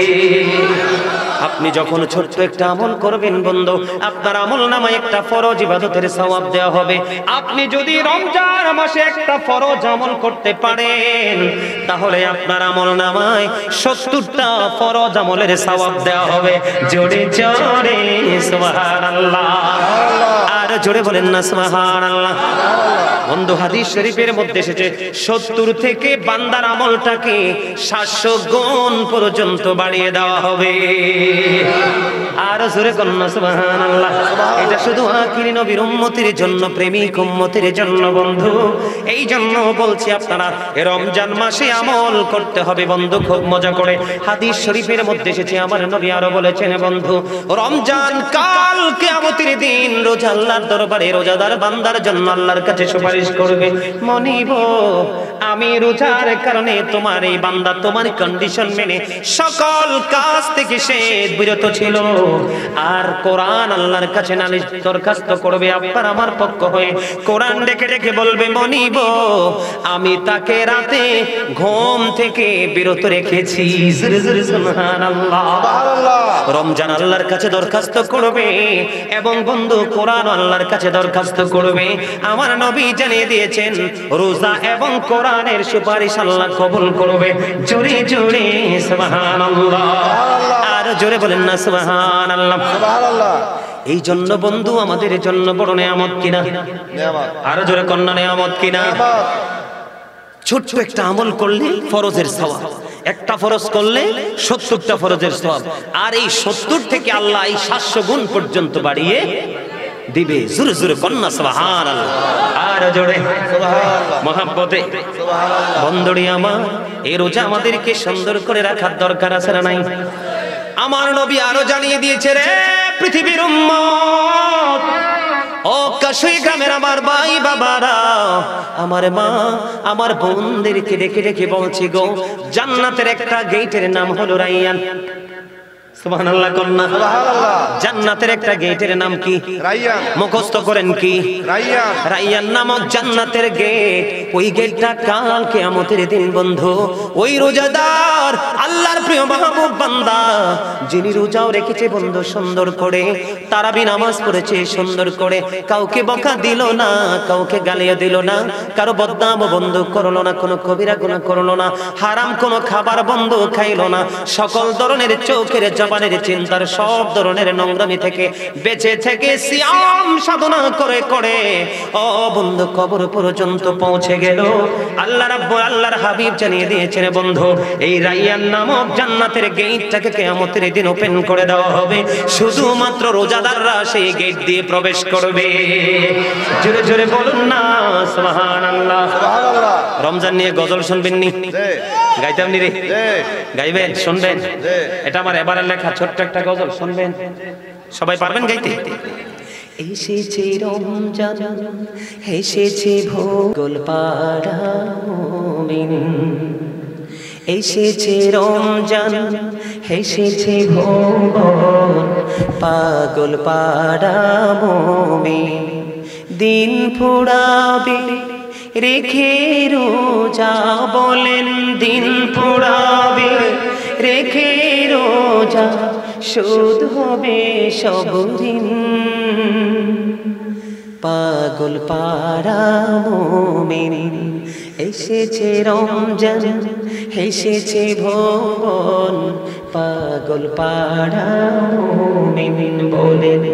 আপনি যখন ছোট্ট একটা আমল করবেন বন্ধু, আপনার আমল নামায় একটা ফরজ ইবাদতের সওয়াব দেওয়া হবে। আপনি যদি রমজান মাসে একটা ফরজ আমল করতে পারেন, তাহলে আপনার আমল নামায় 70টা ফরজ আমলের সওয়াব দেওয়া হবে। জোরে জোরে সুবহানাল্লাহ, আর জোরে বলেন না সুবহানাল্লাহ। বন্ধু হাদিস শরীফের মধ্যে এসেছে 70 থেকে বান্দার আমলটাকে 700 গুণ পর্যন্ত বাড়িয়ে দেওয়া হবে। আর জোরে কন্যা সুবহানাল্লাহ। এটা শুধু আখিরি নবীর উম্মতের জন্য, প্রেমিক উম্মতের জন্য বন্ধু। এই জন্য বলছি আপনারা রমজান মাসে আমল করতে হবে বন্ধু, খুব মজা করে। হাদিস শরীফের মধ্যে এসেছে আমার নবী আরো বলেছেন বন্ধু, রমজান কাল কিয়ামতের দিন রোজা আল্লাহর দরবারে রোজাদার বান্দার জন্য আল্লাহর কাছে সুপারিশ করবে, মনিব আমি রোজার কারণে তোমার এই বান্দা তোমার কন্ডিশন মেনে সকল কাজ থেকে সে বিরত ছিল। আর কোরআন আল্লাহর কাছে নালিশ দরখাস্ত করবে আপনার আমার পক্ষ হয়ে। কোরআন ডেকে ডেকে বলবে, মনিব আমি তাকে রাতে ঘুম থেকে বিরত রেখেছি। সুবহানাল্লাহ। রমজান আল্লাহর কাছে দরখাস্ত করবে এবং বন্ধু কোরআন আল্লাহর কাছে দরখাস্ত করবে। আমার নবী জানিয়ে দিয়েছেন রোজা এবং কোরআনের সুপারিশ আল্লাহ কবুল করবে। জোরে জোরে সুবহানাল্লাহ, আর জোরে বলেন না সুবহানাল্লাহ। এই জন্য বন্ধু আমাদের জন্য বড় নিয়ামত কিনা? আর জোরে কন্যা নিয়ামত কিনা? ছোট্ট একটা আমল করলে ফরজের সওয়াব, একটা ফরজ করলে 70টা ফরজের সওয়াব, আর এই 70 থেকে আল্লাহ এই 700 গুণ পর্যন্ত বাড়িয়ে দিবে। জোরে জোরে কন্যা সুবহানাল্লাহ, আর জোরে সুবহানাল্লাহ, মহাব্বতে। সুবহানাল্লাহ। বন্ধুরি আমার, এই রোজা আমাদেরকে সুন্দর করে রাখার দরকার আছে না নাই? আমার নবী আরো জানিয়ে দিয়েছে, রে পৃথিবীর উম্মত, ও কাশুই গ্রামের আমার ভাই বাবারা, আমার মা, আমার বোনদেরকে ডেকে ডেকে বলছি গো, জান্নাতের একটা গেটের নাম হলো রাইয়ান। সুবহানাল্লাহ কন্যা। সুবহানাল্লাহ। জান্নাতের একটা গেটের নাম কি? রাইয়ান। মুখস্থ করেন কি? রাইয়ান। রাইয়ান নামক জান্নাতের গেট। ওই গেটটা কাল কিয়ামতের দিন বন্ধু, ওই রোজাদার আল্লাহর প্রিয় মাহবুব বান্দা, যিনি রোজাও রেখেছে বন্ধু সুন্দর করে, তারাবি নামাজ পড়েছে সুন্দর করে, কাউকে বকা দিল না, কাউকে গালিও দিল না, কারো বদনাম বন্ধু করলো না, কোনো কবিরা গুনাহ করলো না, হারাম কোনো খাবার বন্ধু খাইলো না, সকল ধরনের চোখের জবানের চিন্তার সব ধরনের নোংরামি থেকে বেঁচে থেকে সিয়াম সাধনা করে করে ও বন্ধু কবর পর্যন্ত পৌঁছে গেল। আল্লাহ রাব্বুল আল্লাহর হাবিব জানিয়ে দিয়েছেন বন্ধু, এই রাইয়ান নামক জান্নাতের গেটটাকে কিয়ামতের দিন ওপেন করে দেওয়া হবে, শুধুমাত্র রোজাদাররা সেই গেট দিয়ে প্রবেশ করবে। জোরে জোরে বলুন না সুবহানাল্লাহ। সুবহানাল্লাহ। রমজান নিয়ে গজল শুনবেন নি? জি। গাইতাম নি রে? জি। গাইবেন? শুনবেন? জি। এটা আমার এবারের লেখা ছোট্ট একটা গজল, শুনবেন? সবাই পারবেন গাইতে? এসেছে রমজান, এসেছে ভোগল পাড়া মুমিন, এসেছে রমজান, এসেছে ভোগল পাগল পাড়া মুমিন, দিন ফুরাবে রেখে রোজা, বলেন দিন ফুরাবে রেখে রোজা, শোধ হবে সব ঋণ, পাগল পাড়া মুমিন, এসেছে রমজান, এসেছে ভোগল পাগল পাড়া মুমিন, বলেন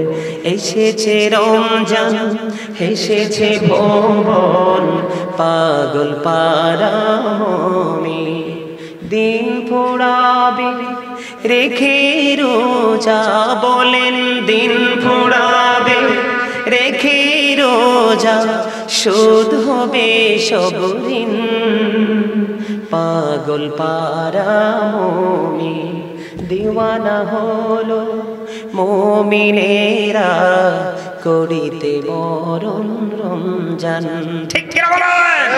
এসেছে রমজান, এসেছে ভোগল পাগল পাড়া মুমিন, দিন ফুরাবে রেখে রোজা, বলেন দিন ফুরাবে রেখে রোজা, শোধ হবে সব ঋণ, পাগল পাড়া মুমিন, দিওয়ানা হলো মুমিনেরা করিতে মরণ রমজান। ঠিক কি না বলেন?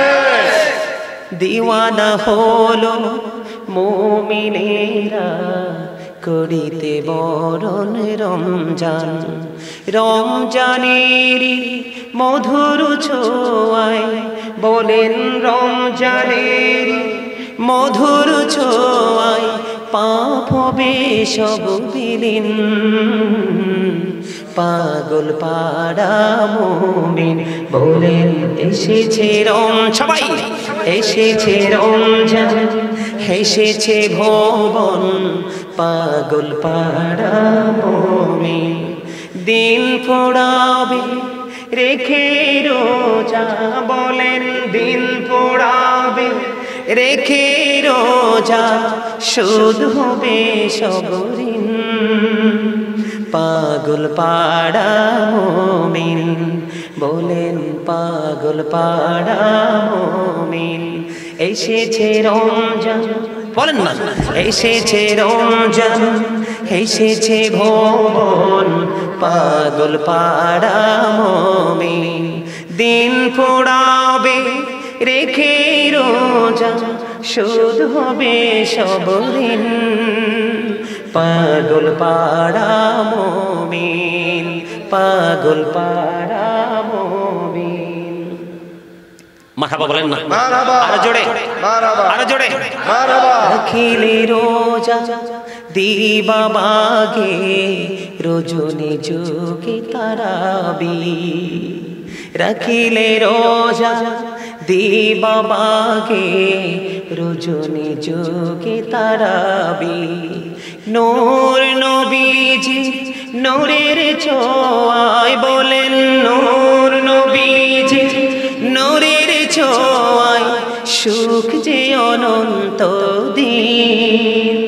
দিওয়ানা হলো মুমিনেরা করিতে বরণ রমজান, রমজানেরই মধুর ছোঁয়ায়, বলেন রমজানেরই মধুর ছোঁয়ায়, পাপ হবে সব বিলীন, পাগল পাড়া মুমিন, বলেন এসেছে সবাই এসেছে রমজান, এসেছে ভুবন পাগল পাড়া মুমিন, দিন ফুরাবে রেখে রোজা, বলেন দিন ফুরাবে রেখে রোজা, শোধ হবে সব ঋণ, পাগল পাড়া মুমিন, বলেন পাগল পাড়া মুমিন, এসেছে রমজান, বলেন না এসেছে রমজান, এসেছে ভুবন পাগল পাড়া মুমিন, দিন ফুরাবে রেখে রোজা, শোধ হবে সব ঋণ, পাগল পাড়া মুমিন, পাগল পাড়া মুমিন। মারহাবা বলেন না, মারহাবা, আরো জোরে, মারহাবা, আরো জোরে, মারহাবা। রাখিলে রোজা দিবা বাগে, রজনী যোগে তারাবি, রাখিলে রোজা দিবা বাগে, রজনী যোগে তারাবি, নূর নবীজি নূরের ছোঁয়ায়, বলেন নূর নবীজি নূরের ছোঁয়ায়, সুখ যে অনন্ত দিন, মুমিন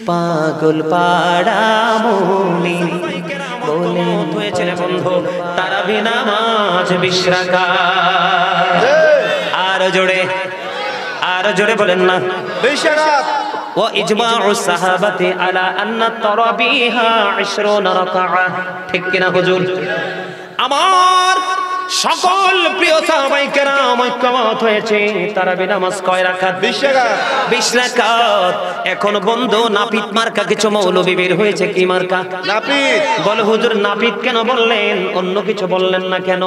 পাগল পাড়া মুমিন বলেন হয়েছে রে বন্ধু তারাবি নামাজ বিশরাকা আর জোরে বলেন না 20 রাকাত وإجماع الصحابة على أن التراويح 20 ركعة ঠিক কিনা হুজুর আমার সকল প্রিয় সাহাবায়ে কেরাম ঐক্যমত হয়েছে তারাবি নামাজ কয় রাকাত 20 রাকাত 20 রাকাত এখন বন্ধু নাপিত মার্কা কিছু মৌলবী বের হয়েছে কি মার্কা নাপিত বলে হুজুর নাপিত কেন বললেন অন্য কিছু বললেন না কেন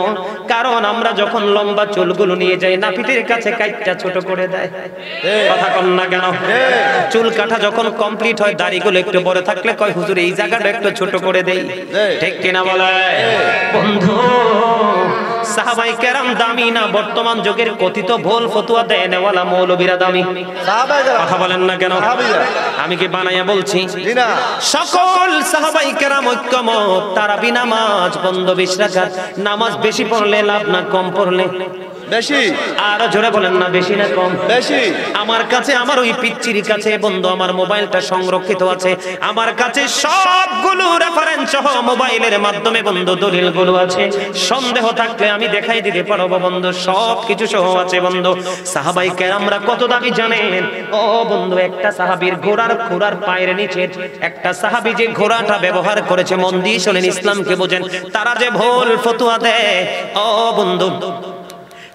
কারণ আমরা যখন লম্বা চুলগুলো নিয়ে যাই নাপিতের কাছে কাইটটা ছোট করে দেয় কথা কন না কেন চুল কাটা যখন কমপ্লিট হয় দাড়িগুলো একটু বড় থাকলে কয় হুজুর এই জায়গাটা একটু ছোট করে দেই ঠিক কিনা বলে বন্ধু সাহাবায়ে কেরাম দামি না বর্তমান যুগের কথিত ভুল ফতোয়া দেয় নেওয়ালা মৌলবীরা দামি সাহাবায়ে কথা বলেন না কেন আমি কি বানাইয়া বলছি না সকল সাহাবায়ে কেরাম ঐক্যমত তারাবি নামাজ বন্ধ 20 রাকাত নামাজ বেশি পড়লে লাভ না কম পড়লে বেশি আর জোরে বলেন না বেশি না কম বেশি আমার কাছে আমার ওই পিচ্চির কাছে বন্ধু আমার মোবাইলটা সংরক্ষিত আছে আমার কাছে সবগুলো রেফারেন্স সহ মোবাইলের মাধ্যমে বন্ধু দলিলগুলো আছে সন্দেহ থাকলে আমি দেখাই দিতে পারবো বন্ধু সবকিছু সহ আছে বন্ধু সাহাবায়ে কেরামরা কত দামি জানেন ও বন্ধু একটা সাহাবীর ঘোড়ার পায়ের নিচে একটা সাহাবী যে ঘোড়াটা ব্যবহার করেছে মন দিয়ে শুনেন ইসলামকে বোঝেন তারা যে ভুল ফতোয়া দেয় ও বন্ধু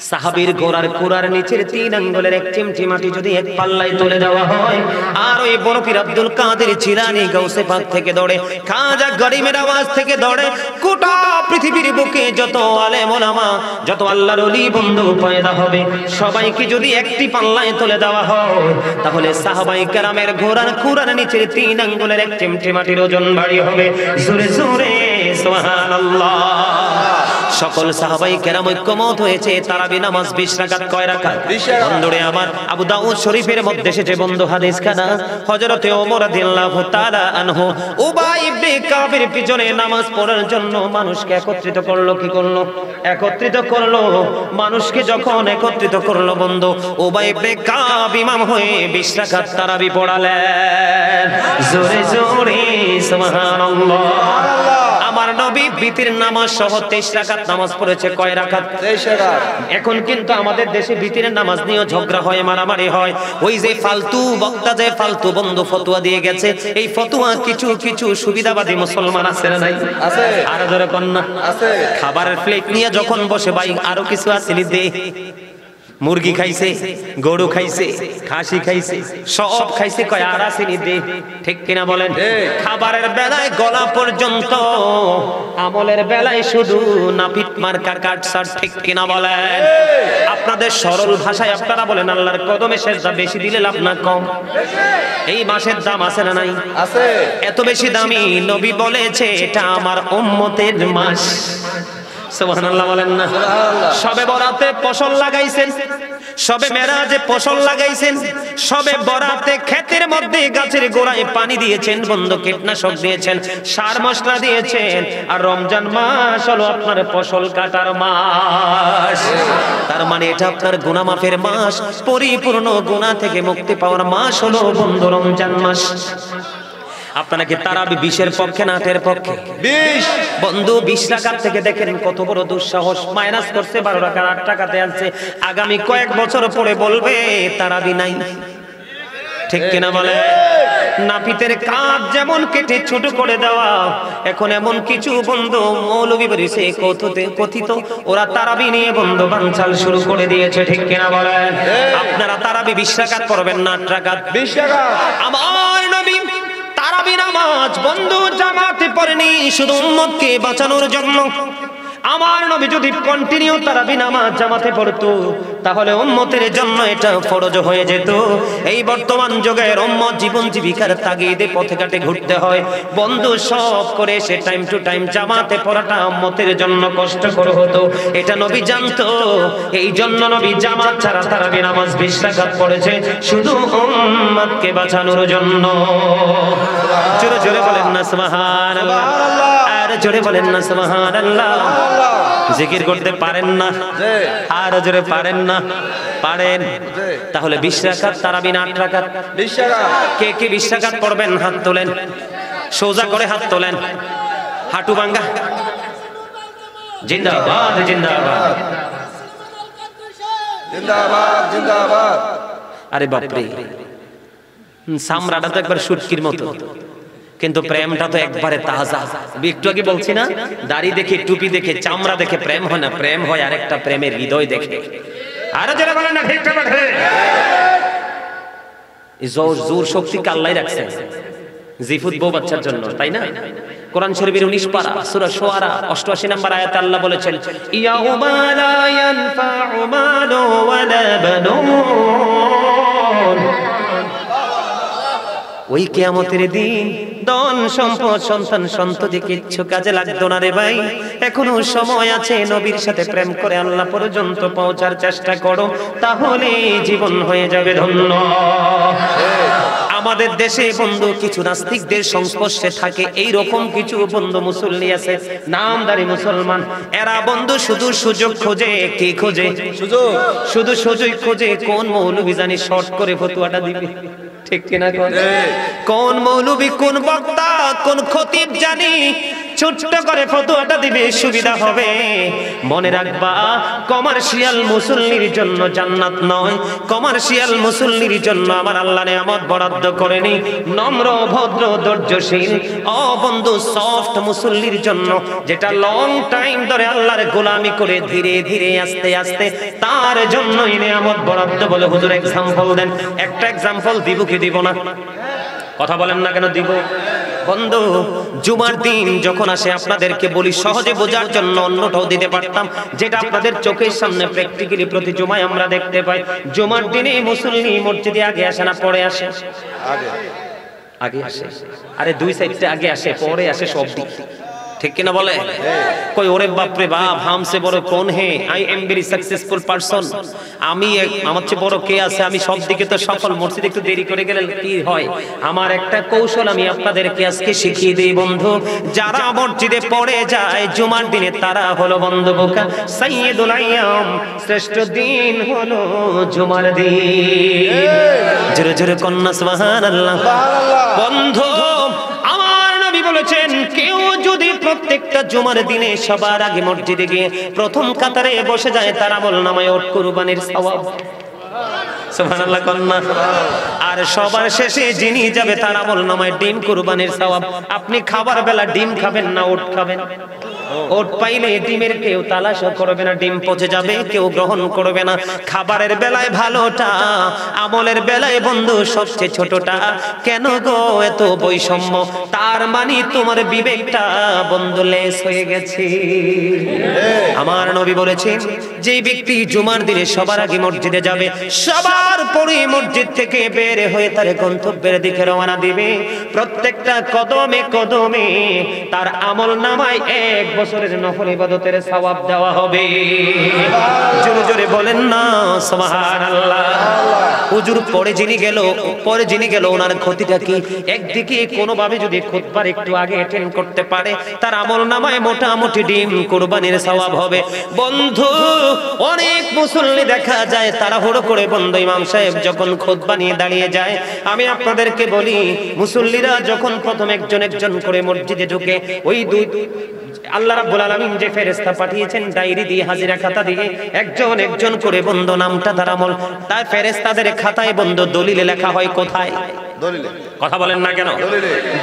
সাহাবীর ঘোড়ার নিচের 3 আঙ্গুলের এক চিমটি মাটি যদি এক পাল্লায় তুলে দেওয়া হয় আর ওই বড় পীর আব্দুল কাদের জিলানী গাউসে পাক থেকে দৌড়ে খাজা গরিবের আওয়াজ থেকে দৌড়ে গোটা পৃথিবীর বুকে যত আলেম ওলামা যত আল্লাহর ওলি বন্ধু পয়দা হবে সবাইকে যদি একটি পাল্লায় তুলে দেওয়া হয় তাহলে সাহাবায়ে কেরামের ঘোড়ার নিচের 3 আঙ্গুলের এক চিমটি মাটির ওজন ভারী হবে জোরে জোরে সুবহানাল্লাহ সকল সাহাবায়ে কেরাম ঐক্যমত হয়েছে তারাবি নামাজ 20 রাকাত কয় রাকাত 20 রাকাত বন্ধুরে আমার আবু দাউদ শরীফের মধ্যে এসেছে বন্ধু হাদিস খানা হযরতে ওমর রাদিয়াল্লাহু তাআলা আনহু উবাই ইবনে কাবের পিছনে নামাজ পড়ার জন্য মানুষকে একত্রিত করলো কি করলো একত্রিত করলো মানুষকে যখন একত্রিত করলো বন্ধু উবাই ইবনে কাব ইমাম হয়ে 20 রাকাত তারাবি পড়ালেন জোরে জোরে সুবহানাল্লাহ আমার নবী বিতির নামাজ সহ 23 রাকাত নামাজ পড়েছে কয় রাকাত 23 রাকাত এখন কিন্তু আমাদের দেশে বিতিরের নামাজ নিয়ে ঝগড়া হয় মারামারি হয় ওই যে ফালতু বক্তা যে ফালতু বন্ধু ফতোয়া দিয়ে গেছে এই ফতোয়া কিছু সুবিধাবাদী মুসলমান আছে না নাই আছে আর ধরে কন্যা আছে খাবারের প্লেট নিয়ে যখন বসে ভাই আরো কিছু আসেনি দে মুরগি খাইছে গরু খাইছে খাসি খাইছে সব খাইছে কয় আর আসেনি দে ঠিক কিনা বলেন খাবারের বেলায় গলা পর্যন্ত আমলের বেলায় শুধু নাপিত মার্কা কাটসার ঠিক কিনা বলেন আপনাদের সরল ভাষায় আপনারা বলেন আল্লাহর কদমে সেজদা বেশি দিলে লাভ না কম এই মাসের দাম আছে না নাই আছে এত বেশি দামি নবী বলেছে এটা আমার উম্মতের মাস সুবহানাল্লাহ বলেন না সবে বরাতে ফসল লাগাইছেন সবে মেরাজে ফসল লাগাইছেন সবে বরাতে ক্ষেতের মধ্যে গাছের গোড়ায় পানি দিয়েছেন বন্ধ কীটনাশক দিয়েছেন সার মশলা দিয়েছেন আর রমজান মাস হলো আপনার ফসল কাটার মাস তার মানে এটা আপনার গুনাহ মাফের মাস পরিপূর্ণ গুনাহ থেকে মুক্তি পাওয়ার মাস হলো বন্ধু রমজান মাস আপনারা কি তারাবি 20 এর পক্ষে না 8 এর পক্ষে 20 বন্ধু 20 রাকাত থেকে দেখেন কত বড় দুঃসাহস মাইনাস করছে 12 রাকাত 8 টাকাতে আনছে আগামী কয়েক বছর পরে বলবে তারাবি নাই ঠিক কিনা বলে নাপিতের কাজ যেমন কেটে ছোট করে দেওয়া এখন এমন কিছু বন্ধু মৌলবী বেরিয়েছে কথিত ওরা তারাবি নিয়ে বন্ধু বানচাল শুরু করে দিয়েছে ঠিক কিনা বলেন আপনারা তারাবি 20 রাকাত পড়বেন না 8 রাকাত 20 রাকাত আমার নবী তারাবি নামাজ বন্ধু জামাতে পড়েনি শুধু উম্মতকে বাঁচানোর জন্য আমার নবী যদি কন্টিনিউ তারাবি নামাজ জামাতে পড়তো তাহলে উম্মতের জন্য এটা ফরজ হয়ে যেত এই বর্তমান যুগের উম্মত জীবন জীবিকার তাগিদে পথে ঘাটে ঘুরতে হয় বন্ধু সব করে সে টাইম টু টাইম জামাতে পড়াটা উম্মতের জন্য কষ্টকর হতো এটা নবী জানতো এই জন্য নবী জামাত ছাড়া তারাবি নামাজ 20 রাকাত পড়েছে শুধু উম্মতকে বাঁচানোর জন্য জোরে জোরে বলেন না সুবহানাল্লাহ আর জোরে বলেন না সুবহানাল্লাহ জিকির করতে পারেন না আর জোরে পারেন না পারেন? জি। তাহলে 20 রাকাত তারাবি না 8 রাকাত? 20 রাকাত। কে কে 20 রাকাত পড়বেন হাত তোলেন, সোজা করে হাত তোলেন, হাঁটু ভাঙ্গা। জিন্দাবাদ জিন্দাবাদ। জিন্দাবাদ জিন্দাবাদ। আরে বাপরে, সামরাটা তো একবার শুটকির মতো, কিন্তু প্রেমটা তো একবারে তাজা। একটু আগে বলছি না, দাড়ি দেখে, টুপি দেখে, চামড়া দেখে প্রেম হয় না, প্রেম হয় আরেকটা প্রেমের হৃদয় দেখে। আরো যারা বলেন না ঠিক কথা, এই জোর শক্তি আল্লাহই রাখছে জিফুত বউ বাচ্চার জন্য, তাই না? কোরআন শরীফের 19 পারা সূরা শুআরা 88 নম্বর আয়াতে আল্লাহ বলেছেন, ইয়াউমা লা ইয়ানফাউ মালু ওয়ালা বানুন, ওই কিয়ামতের দিন ধন সম্পদ সন্তান সন্ততি কিচ্ছু কাজে লাগতো না রে ভাই। এখনো সময় আছে, নবীর সাথে প্রেম করে আল্লাহ পর্যন্ত পৌঁছার চেষ্টা করো, তাহলে জীবন হয়ে যাবে ধন্য। আমাদের দেশে বন্ধু কিছু নাস্তিকদের সংস্পর্শে থাকে, এই রকম কিছু বন্ধু মুসল্লি আছে, নামদারি মুসলমান। এরা বন্ধু শুধু সুযোগ খোঁজে। কি খোঁজে? সুযোগ। শুধু সুযোগ খোঁজে কোন মৌলবী জানি শর্ট করে ফতোয়াটা দিবে, ঠিক কিনা? কোন মৌলবী, কোন বক্তা, কোন খতিব জানি ছোট্ট করে ফতোয়াটা দিবে, সুবিধা হবে। মনে রাখবা, কমার্শিয়াল মুসল্লির জন্য জান্নাত নয়, কমার্শিয়াল মুসল্লির জন্য আমার আল্লাহ নিয়ামত বরাদ্দ করেনি। নম্র, ভদ্র, ধৈর্যশীল, বন্ধু সফট মুসল্লির জন্য, যেটা লং টাইম ধরে আল্লাহর গোলামি করে ধীরে ধীরে আস্তে আস্তে, তার জন্যই নিয়ামত বরাদ্দ বলে হুজুর এক্সাম্পল দেন। একটা এক্সাম্পল দিব কি দিব না? কথা বলেন না কেন? দিব। বন্ধু, জুমার দিন যখন আসে আপনাদেরকে বলি সহজে বোঝার জন্য, অন্যটাও দিতে পারতাম, যেটা আপনাদের চোখের সামনে প্র্যাকটিক্যালি প্রতি জুমায় আমরা দেখতে পাই। জুমার দিনে মুসল্লি মসজিদে আগে আসে না পরে আসে? আগে আসে। আরে দুই সাইডে আগে আসে, পরে আসে সব দিক, ঠিক কিনা বলে? কই ওরে বাপ রে বাপ, হামসে বড় কোন হে, I am very successful person, আমি আমার চেয়ে বড় কে আছে, আমি সব দিকে তো সফল, মসজিদে একটু দেরি করে গেলে কি হয়? আমার একটা কৌশল আমি আপনাদেরকে আজকে শিখিয়ে দিই বন্ধু। যারা মসজিদে পড়ে যায় জুমার দিনে, তারা হলো বন্ধু বোকা। সাইয়্যিদুল আইয়াম, শ্রেষ্ঠ দিন হলো জুমার দিন। জোরে জোরে কন্যা সুবহানাল্লাহ। বন্ধু, আমার নবী বলেছেন, কেউ যদি প্রত্যেকটা জুমার দিনে সবার আগে মসজিদে গিয়ে প্রথম কাতারে বসে যায়, তার আমলনামায় ওট কুরবানির সওয়াব। সুবহানাল্লাহ কন্যা। আর সবার শেষে যিনি যাবে, তার আমলনামায় ডিম কুরবানির সওয়াব। আপনি খাবার বেলা ডিম খাবেন না ওট খাবেন? ওট পাইলে ডিমের কেউ তালাশও করবে না, ডিম পচে যাবে, কেউ গ্রহণ করবে না। খাবারের বেলায় ভালোটা, আমলের বেলায় বন্ধু সবচেয়ে ছোটটা। কেন গো এত বৈষম্য? তার মানে তোমার বিবেকটা বন্ধু লেস হয়ে গেছে। আমার নবী বলেছেন, যে ব্যক্তি জুমার দিনে সবার আগে মসজিদে যাবে, সবার পরে মসজিদ থেকে বের হয়ে তার গন্তব্যের দিকে রওনা দিবে, প্রত্যেকটা কদমে কদমে তার আমলনামায় 1 বছরের নফল ইবাদতের সওয়াব দেওয়া হবে। জোরে জোরে বলেন না সুবহানাল্লাহ। হুজুর পরে যিনি গেল ওনার ক্ষতিটা কি? একদিকে কোনোভাবে যদি খুতবার একটু আগে অ্যাটেন্ড করতে পারে, তার আমলনামায় মোটামুটি ডিম কুরবানির সওয়াব হবে। বন্ধু, অনেক মুসল্লি দেখা যায় তাড়াহুড়ো করে বন্ধু ইমাম সাহেব যখন খুতবা নিয়ে দাঁড়িয়ে যায়, আমি আপনাদেরকে বলি, মুসল্লিরা যখন প্রথম একজন একজন করে মসজিদে ঢুকে, ওই দুই আল্লাহ রাব্বুল আলামিন যে ফেরেশতা পাঠিয়েছেন ডায়েরি দিয়ে, হাজিরা খাতা দিয়ে, একজন একজন করে বন্ধু নামটা তার আমল, তাই ফেরেশতাদের খাতায় বন্ধু দলিলে লেখা হয়। কোথায়? দলিলে। কথা বলেন না কেন?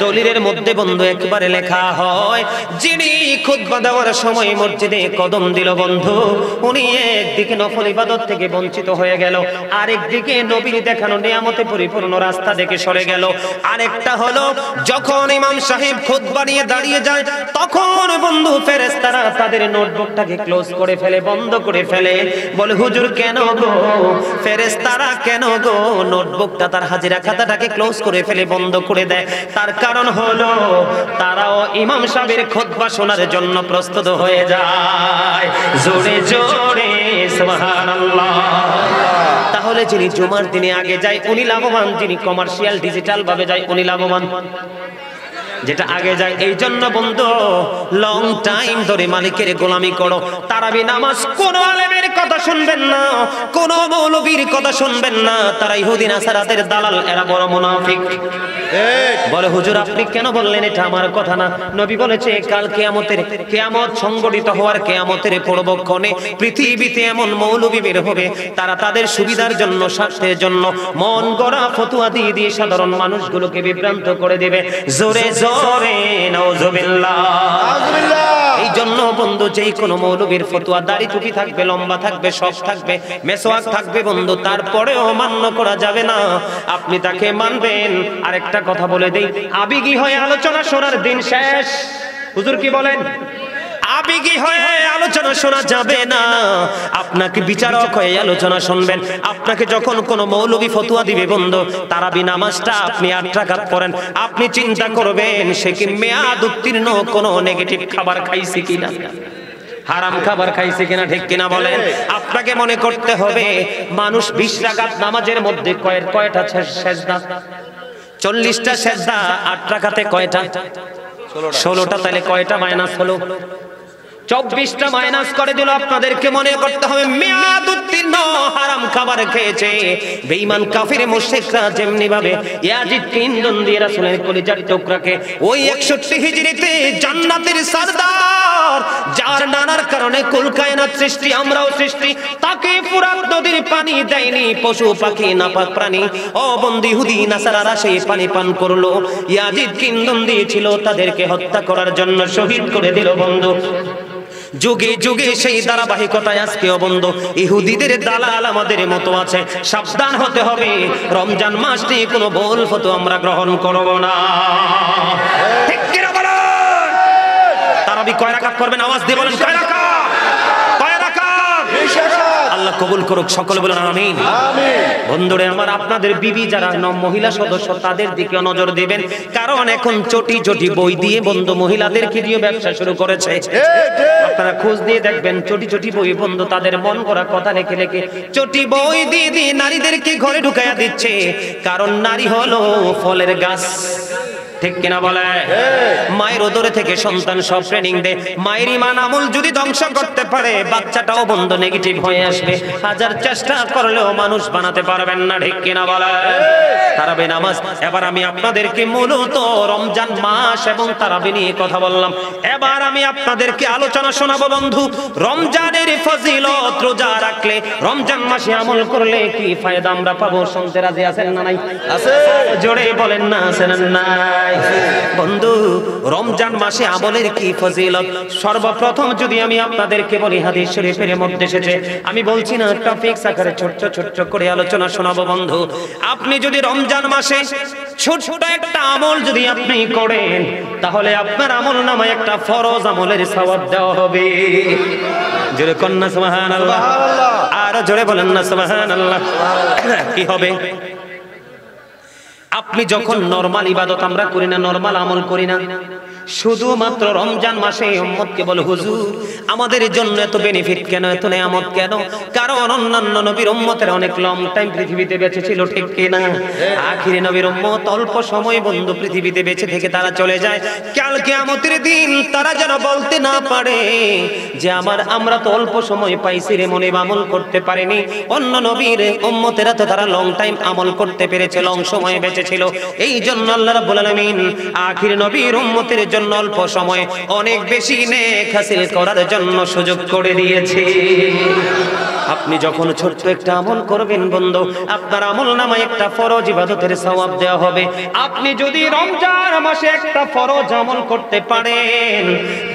দলিলের মধ্যে বন্ধু একবারে লেখা হয়, যিনি খুতবা দেওয়ার সময় মসজিদে কদম দিল বন্ধু, উনি একদিকে নফল ইবাদত থেকে বঞ্চিত হয়ে গেল, আরেকদিকে নবীর দেখানো নিয়ামতে পরিপূর্ণ রাস্তা থেকে সরে গেল। আরেকটা হলো, যখন ইমাম সাহেব খুতবা নিয়ে দাঁড়িয়ে যায়, তখন বন্ধু ফেরেশতারা তাদের নোটবুকটাকে ক্লোজ করে ফেলে, বন্ধ করে ফেলে। বলে, হুজুর কেন গো? ফেরেশতারা কেন গো নোটবুকটা, তার হাজিরা খাতাটাকে ক্লোজ করে ফেলে, বন্ধ করে দেয়? তার কারণ হলো, তারাও ইমাম সাহেবের খুতবা শোনার জন্য প্রস্তুত হয়ে যায়। জোরে জোরে সুবহানাল্লাহ। তাহলে যিনি জুমার দিনে আগে যায় উনি লাভবান, যিনি কমার্শিয়াল ডিজিটাল ভাবে যায় উনি লাভবান। যেটা আগে যায়। এই জন্য বন্ধু লং টাইম ধরে মালিকের গোলামি করো। তারাবি নামাজ কোন আলেমের কথা শুনবেন না, কোন মৌলবীর কথা শুনবেন না, তারা ইহুদি নাসারাদের দালাল, এরা বড় মুনাফিক। বলে হুজুর আপনি কেন বললেন? এটা আমার কথা না, নবী বলেছে কাল কিয়ামত সংগঠিত হওয়ার কিয়ামতের পূর্বক্ষণে পৃথিবীতে এমন মৌলবী বের হবে, তারা তাদের সুবিধার জন্য, স্বার্থের জন্য মন গড়া ফতোয়া দিয়ে দিয়ে সাধারণ মানুষগুলোকে বিভ্রান্ত করে দেবে। জোরে জোরে নাউজুবিল্লাহ। এই জন্য বন্ধু যেই কোনো মৌলবীর ফতোয়া, দাড়ি টুপি থাকবে, লম্বা থাকবে, সব থাকবে, মেসওয়াক থাকবে বন্ধু, তারপরেও মান্য করা যাবে না, আপনি তাকে মানবেন। আরেকটা কথা বলে দেই, আবেগী হয়ে আলোচনা শোনার দিন শেষ। হুজুর কি বলেন? আবেগী হয়ে আলোচনা শোনা যাবে না, আপনাকে বিচারক হয়ে আলোচনা শুনবেন। আপনাকে যখন কোন মৌলবী ফতোয়া দিবে বন্ধু, তারাবি নামাজটা আপনি 8 রাকাত পড়েন, আপনি চিন্তা করবেন সে কি মেয়াদ উত্তীর্ণ কোনো নেগেটিভ খাবার খাইছে কিনা, হারাম খাবার খাইছে কিনা, ঠিক কিনা বলেন? আপনাকে মনে করতে হবে মানুষ 20 রাকাত নামাজের মধ্যে কয়টা সেজদা? 40টা সেজদা, 8 রাকাতে কয়টা? 16টা। তাহলে কয়টা মাইনাস হলো? 24টা মাইনাস করে দিল। আপনাদেরকে মনে করতে হবে মেয়াদ উত্তীর্ণ হারাম খাবার খেয়েছে বেঈমান কাফির মুশরিকরা যেমনি ভাবে ইয়াজিদকে ইন্ধন দিয়ে রাসূলের কলিজার টুকরাকে ওই 61 হিজরিতে জান্নাতের সরদার, যার নানার কারণে কুল কায়নাত সৃষ্টি, আমরাও সৃষ্টি, তাকে ফুরাত নদীর পানি দেয়নি পশু পাখি নাপাক প্রাণী, ও বন্দী ইহুদি নাসারারা সেই পানি পান করলো। ইয়াজিদকে ইন্ধন দিয়েছিল তাদেরকে হত্যা করার জন্য, শহীদ করে দিল বন্ধু। যুগে যুগে সেই ধারাবাহিকতায় আজকেও বন্ধু ইহুদিদের দালাল আমাদের মতো আছে। সাবধান হতে হবে, রমজান মাসটি কোনো ভুল ফতোয়া আমরা গ্রহণ করব না। ঠিক কি না বলেন? তারাবি কয় রাকাত পড়বেন? আওয়াজ দিয়ে বলেন কয় রাকাত? কয় রাকাত? 20 রাকাত। আল্লাহ কবুল করুক, সকলে বলেন আমিন। আমিন। বন্ধুরে আমার, আপনাদের বিবি যারা মহিলা সদস্য তাদের দিকে নজর দিবেন, কারণ এখন চটি চটি বই দিয়ে বন্ধু মহিলাদেরকে দিয়ে ব্যবসা শুরু করেছে। আপনারা খোঁজ দিয়ে দেখবেন চটি চটি বই বন্ধু তাদের মন করা কথা লিখে লিখে চটি বই দিয়ে দিয়ে নারীদেরকে ঘরে ঢুকাইয়া দিচ্ছে, কারণ নারী হলো ফলের গাছ। ঠিক কিনা বলে? মায়ের উদরে থেকে সন্তান সব ট্রেনিং দে, মায়ের ঈমান আমল যদি ধ্বংস করতে পারে বাচ্চাটাও বন্ধ নেগেটিভ হয়ে আসবে। হাজার চেষ্টা করলেও মানুষ বানাতে পারবেন না। ঠিক কিনা বলে? তারাবি নামাজ। এবার আমি আপনাদেরকে মূলত রমজান মাস এবং তারাবি নিয়ে কথা বললাম, এবার আমি আপনাদেরকে আলোচনা শোনাবো বন্ধু রমজানের ফজিলত। রোজা রাখলে, রমজান মাসে আমল করলে কি ফায়দা আমরা পাবো? শুনতে রাজি আছেন না নাই? আছে। জোরে বলেন না আছেন না নাই? বন্ধু রমজান মাসে আমলের কি ফজিলত। সর্বপ্রথম যদি আমি আপনাদেরকে বলি হাদিস শরীফের মধ্যে এসেছে, আমি বলছি না টপিকস আকারে ছোট ছোট করে আলোচনা শোনাবো বন্ধু। আপনি যদি রমজান মাসে ছোট একটা আমল যদি আপনি করেন, তাহলে আপনার আমল নামায় একটা ফরজ আমলের সওয়াব দেওয়া হবে। জোরে কন্যা সুবহানাল্লাহ, আর জোরে বলেন না সুবহানাল্লাহ। কি হবে? আপনি যখন নরমাল ইবাদত আমরা করি না, নরমাল আমল করি না, শুধুমাত্র রমজান মাসে উম্মতকে বলে হুজুর আমাদের জন্য এত বেনিফিট কেন, এত নিয়ামত কেন? কারণ অন্যান্য নবীর উম্মতের অনেক লং টাইম পৃথিবীতে বেঁচে ছিল, ঠিক কি না? আখিরি নবীর উম্মত অল্প সময় বন্ধু পৃথিবীতে বেঁচে থেকে তারা চলে যায়। কাল কিয়ামতের দিন তারা যেন বলতে না পারে যে আমরা তো অল্প সময় পাইছি রে, মনে আমল করতে পারিনি। অন্য নবীর উম্মতেরা তো তারা লং টাইম আমল করতে পেরেছে, লং সময় বেঁচে ছিল। এই জন্য আল্লাহ রাব্বুল আলামিন আখির নবীর উম্মতের জন্য অল্প সময় অনেক বেশি নেক হাসিল করার জন্য সুযোগ করে দিয়েছে। আপনি যখন ছোট্ট একটা আমল করবেন বন্ধু, আপনার আমল নামায় একটা ফরজ ইবাদতের সওয়াব দেওয়া হবে। আপনি যদি রমজান মাসে একটা ফরজ আমল করতে পারেন,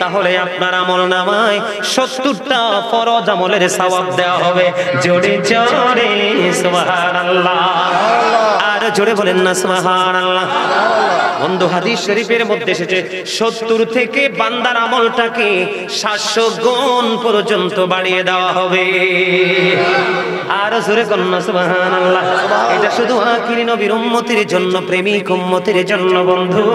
তাহলে আপনার আমল নামায় 70টা ফরজ আমলের সওয়াব দেওয়া হবে। জোরে জোরে সুবহানাল্লাহ, আর জোরে বলেন না সুবহানাল্লাহ। বন্ধু হাদিস শরীফের মধ্যে এসেছে 70 থেকে বান্দার আমলটাকে 700 গুণ পর্যন্ত বাড়িয়ে দেওয়া হবে। আর জোরে কন্যা সুবহানাল্লাহ। এটা শুধু আখিরি নবীর উম্মতের জন্য, প্রেমিক উম্মতের জন্য বন্ধু।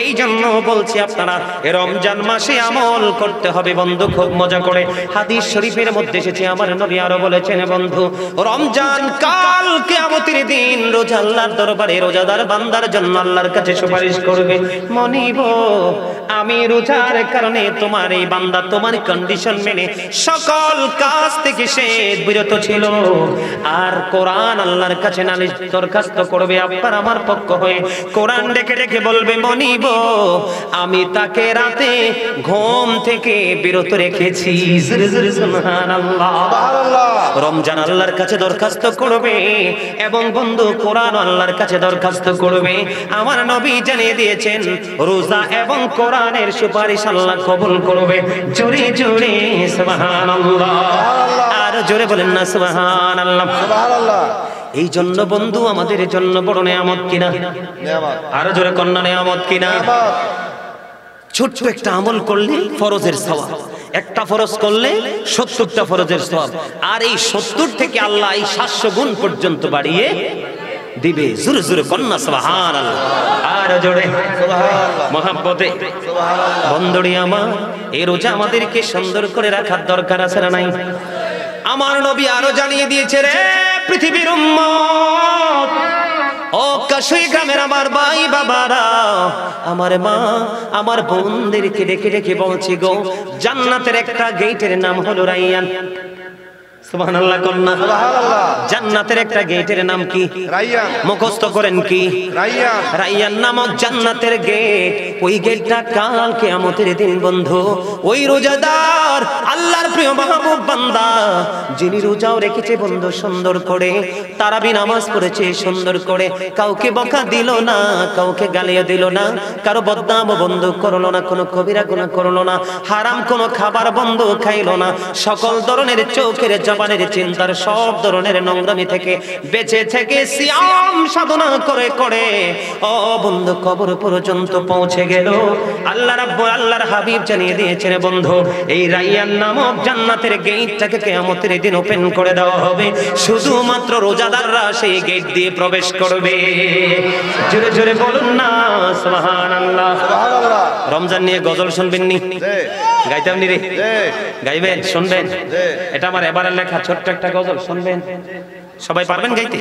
এই জন্য বলছি আপনারা রমজান মাসে আমল করতে হবে বন্ধু, খুব মজা করে। হাদিস শরীফের মধ্যে এসেছে আমার নবী আরো বলেছেন বন্ধু, রমজান কাল কিয়ামতের দিন রোজা আল্লাহর আল্লাহর দরবারে রোজাদার বান্দার জন্য আল্লাহর কাছে সুপারিশ করবে, মনিব আমি রোজার কারণে তোমার এই বান্দা তোমার কন্ডিশন মেনে সকল কাজ থেকে সে বিরত ছিল, আর কোরআন আল্লাহর কাছে নালিশ দরখাস্ত করবে আপনার আমার পক্ষ হয়ে। কোরআন ডেকে ডেকে বলবে, মনিব আমি তাকে রাতে ঘুম থেকে বিরত রেখেছি। জোরে জোরে সুবহানাল্লাহ। রমজান আল্লাহর কাছে দরখাস্ত করবে এবং বন্ধু কোরআন আল্লাহর কাছে দরখাস্ত করবে। আমার নবী জানিয়ে দিয়েছেন রোজা এবং কোরআনের সুপারিশ আল্লাহ কবুল করবে। জোরে জোরে সুবহানাল্লাহ, আর জোরে বলেন না সুবহানাল্লাহ। এই জন্য বন্ধু আমাদের জন্য বড় নিয়ামত কিনা, আর জোরে কন্যা নিয়ামত কিনা। ছোট্ট একটা আমল করলে ফরজের সওয়াব, একটা ফরজ করলে 70টা ফরজের সওয়াব, আর এই 70 থেকে আল্লাহ এই 700 গুণ পর্যন্ত বাড়িয়ে দিবে। জোরে জোরে কন্যা সুবহানাল্লাহ, আর জোরে সুবহানাল্লাহ মহব্বতে। বন্ধুরি আমার, এই রোজা আমাদেরকে সুন্দর করে রাখার দরকার আছে না নাই? আমার নবী আরো জানিয়ে দিয়েছে, রে পৃথিবীর উম্মত, ও কাশুই গ্রামের আমার ভাই বাবারা, আমার মা আমার বোনদেরকে ডেকে ডেকে বলছি গো, জান্নাতের একটা গেটের নাম হলো রাইয়ান। সুবহানাল্লাহ কন্যা। জান্নাতের একটা গেটের নাম কি? রাইয়ান। মুখস্থ করেন কি? রাইয়ান। রাইয়ান নামক জান্নাতের গেট, ওই গেটটা কাল কিয়ামতের দিন বন্ধু ওই রোজাদার আল্লাহর প্রিয় মাহবুব বান্দা যিনি রোজাও রেখেছে বন্ধু সুন্দর করে, তারাবি নামাজ পড়েছে সুন্দর করে, কাউকে বকা দিল না, কাউকে গালিও দিল না, কারো বদনাম বন্ধু করলো না, কোনো কবিরা গুনাহ করলো না, হারাম কোনো খাবার বন্ধু খাইলো না, সকল ধরনের চোখের জবানের চিন্তার সব ধরনের নোংরামি থেকে বেঁচে থেকে সিয়াম সাধনা করে করে ও বন্ধু কবর পর্যন্ত পৌঁছে গেল। আল্লাহ রাব্বুল আল্লাহর হাবিব জানিয়ে দিয়েছেন বন্ধু, এই রাইয়ান নামক জান্নাতের গেটটাকে কিয়ামতের দিন ওপেন করে দেওয়া হবে, শুধুমাত্র রোজাদাররা সেই গেট দিয়ে প্রবেশ করবে। জোরে জোরে বলুন না সুবহানাল্লাহ। সুবহানাল্লাহ। রমজান নিয়ে গজল শুনবেন নি? গাইতাম নি রে? গাইবেন? শুনবেন? এটা আমার এবারের লেখা ছোট্ট একটা গজল, শুনবেন? সবাই পারবেন গাইতে?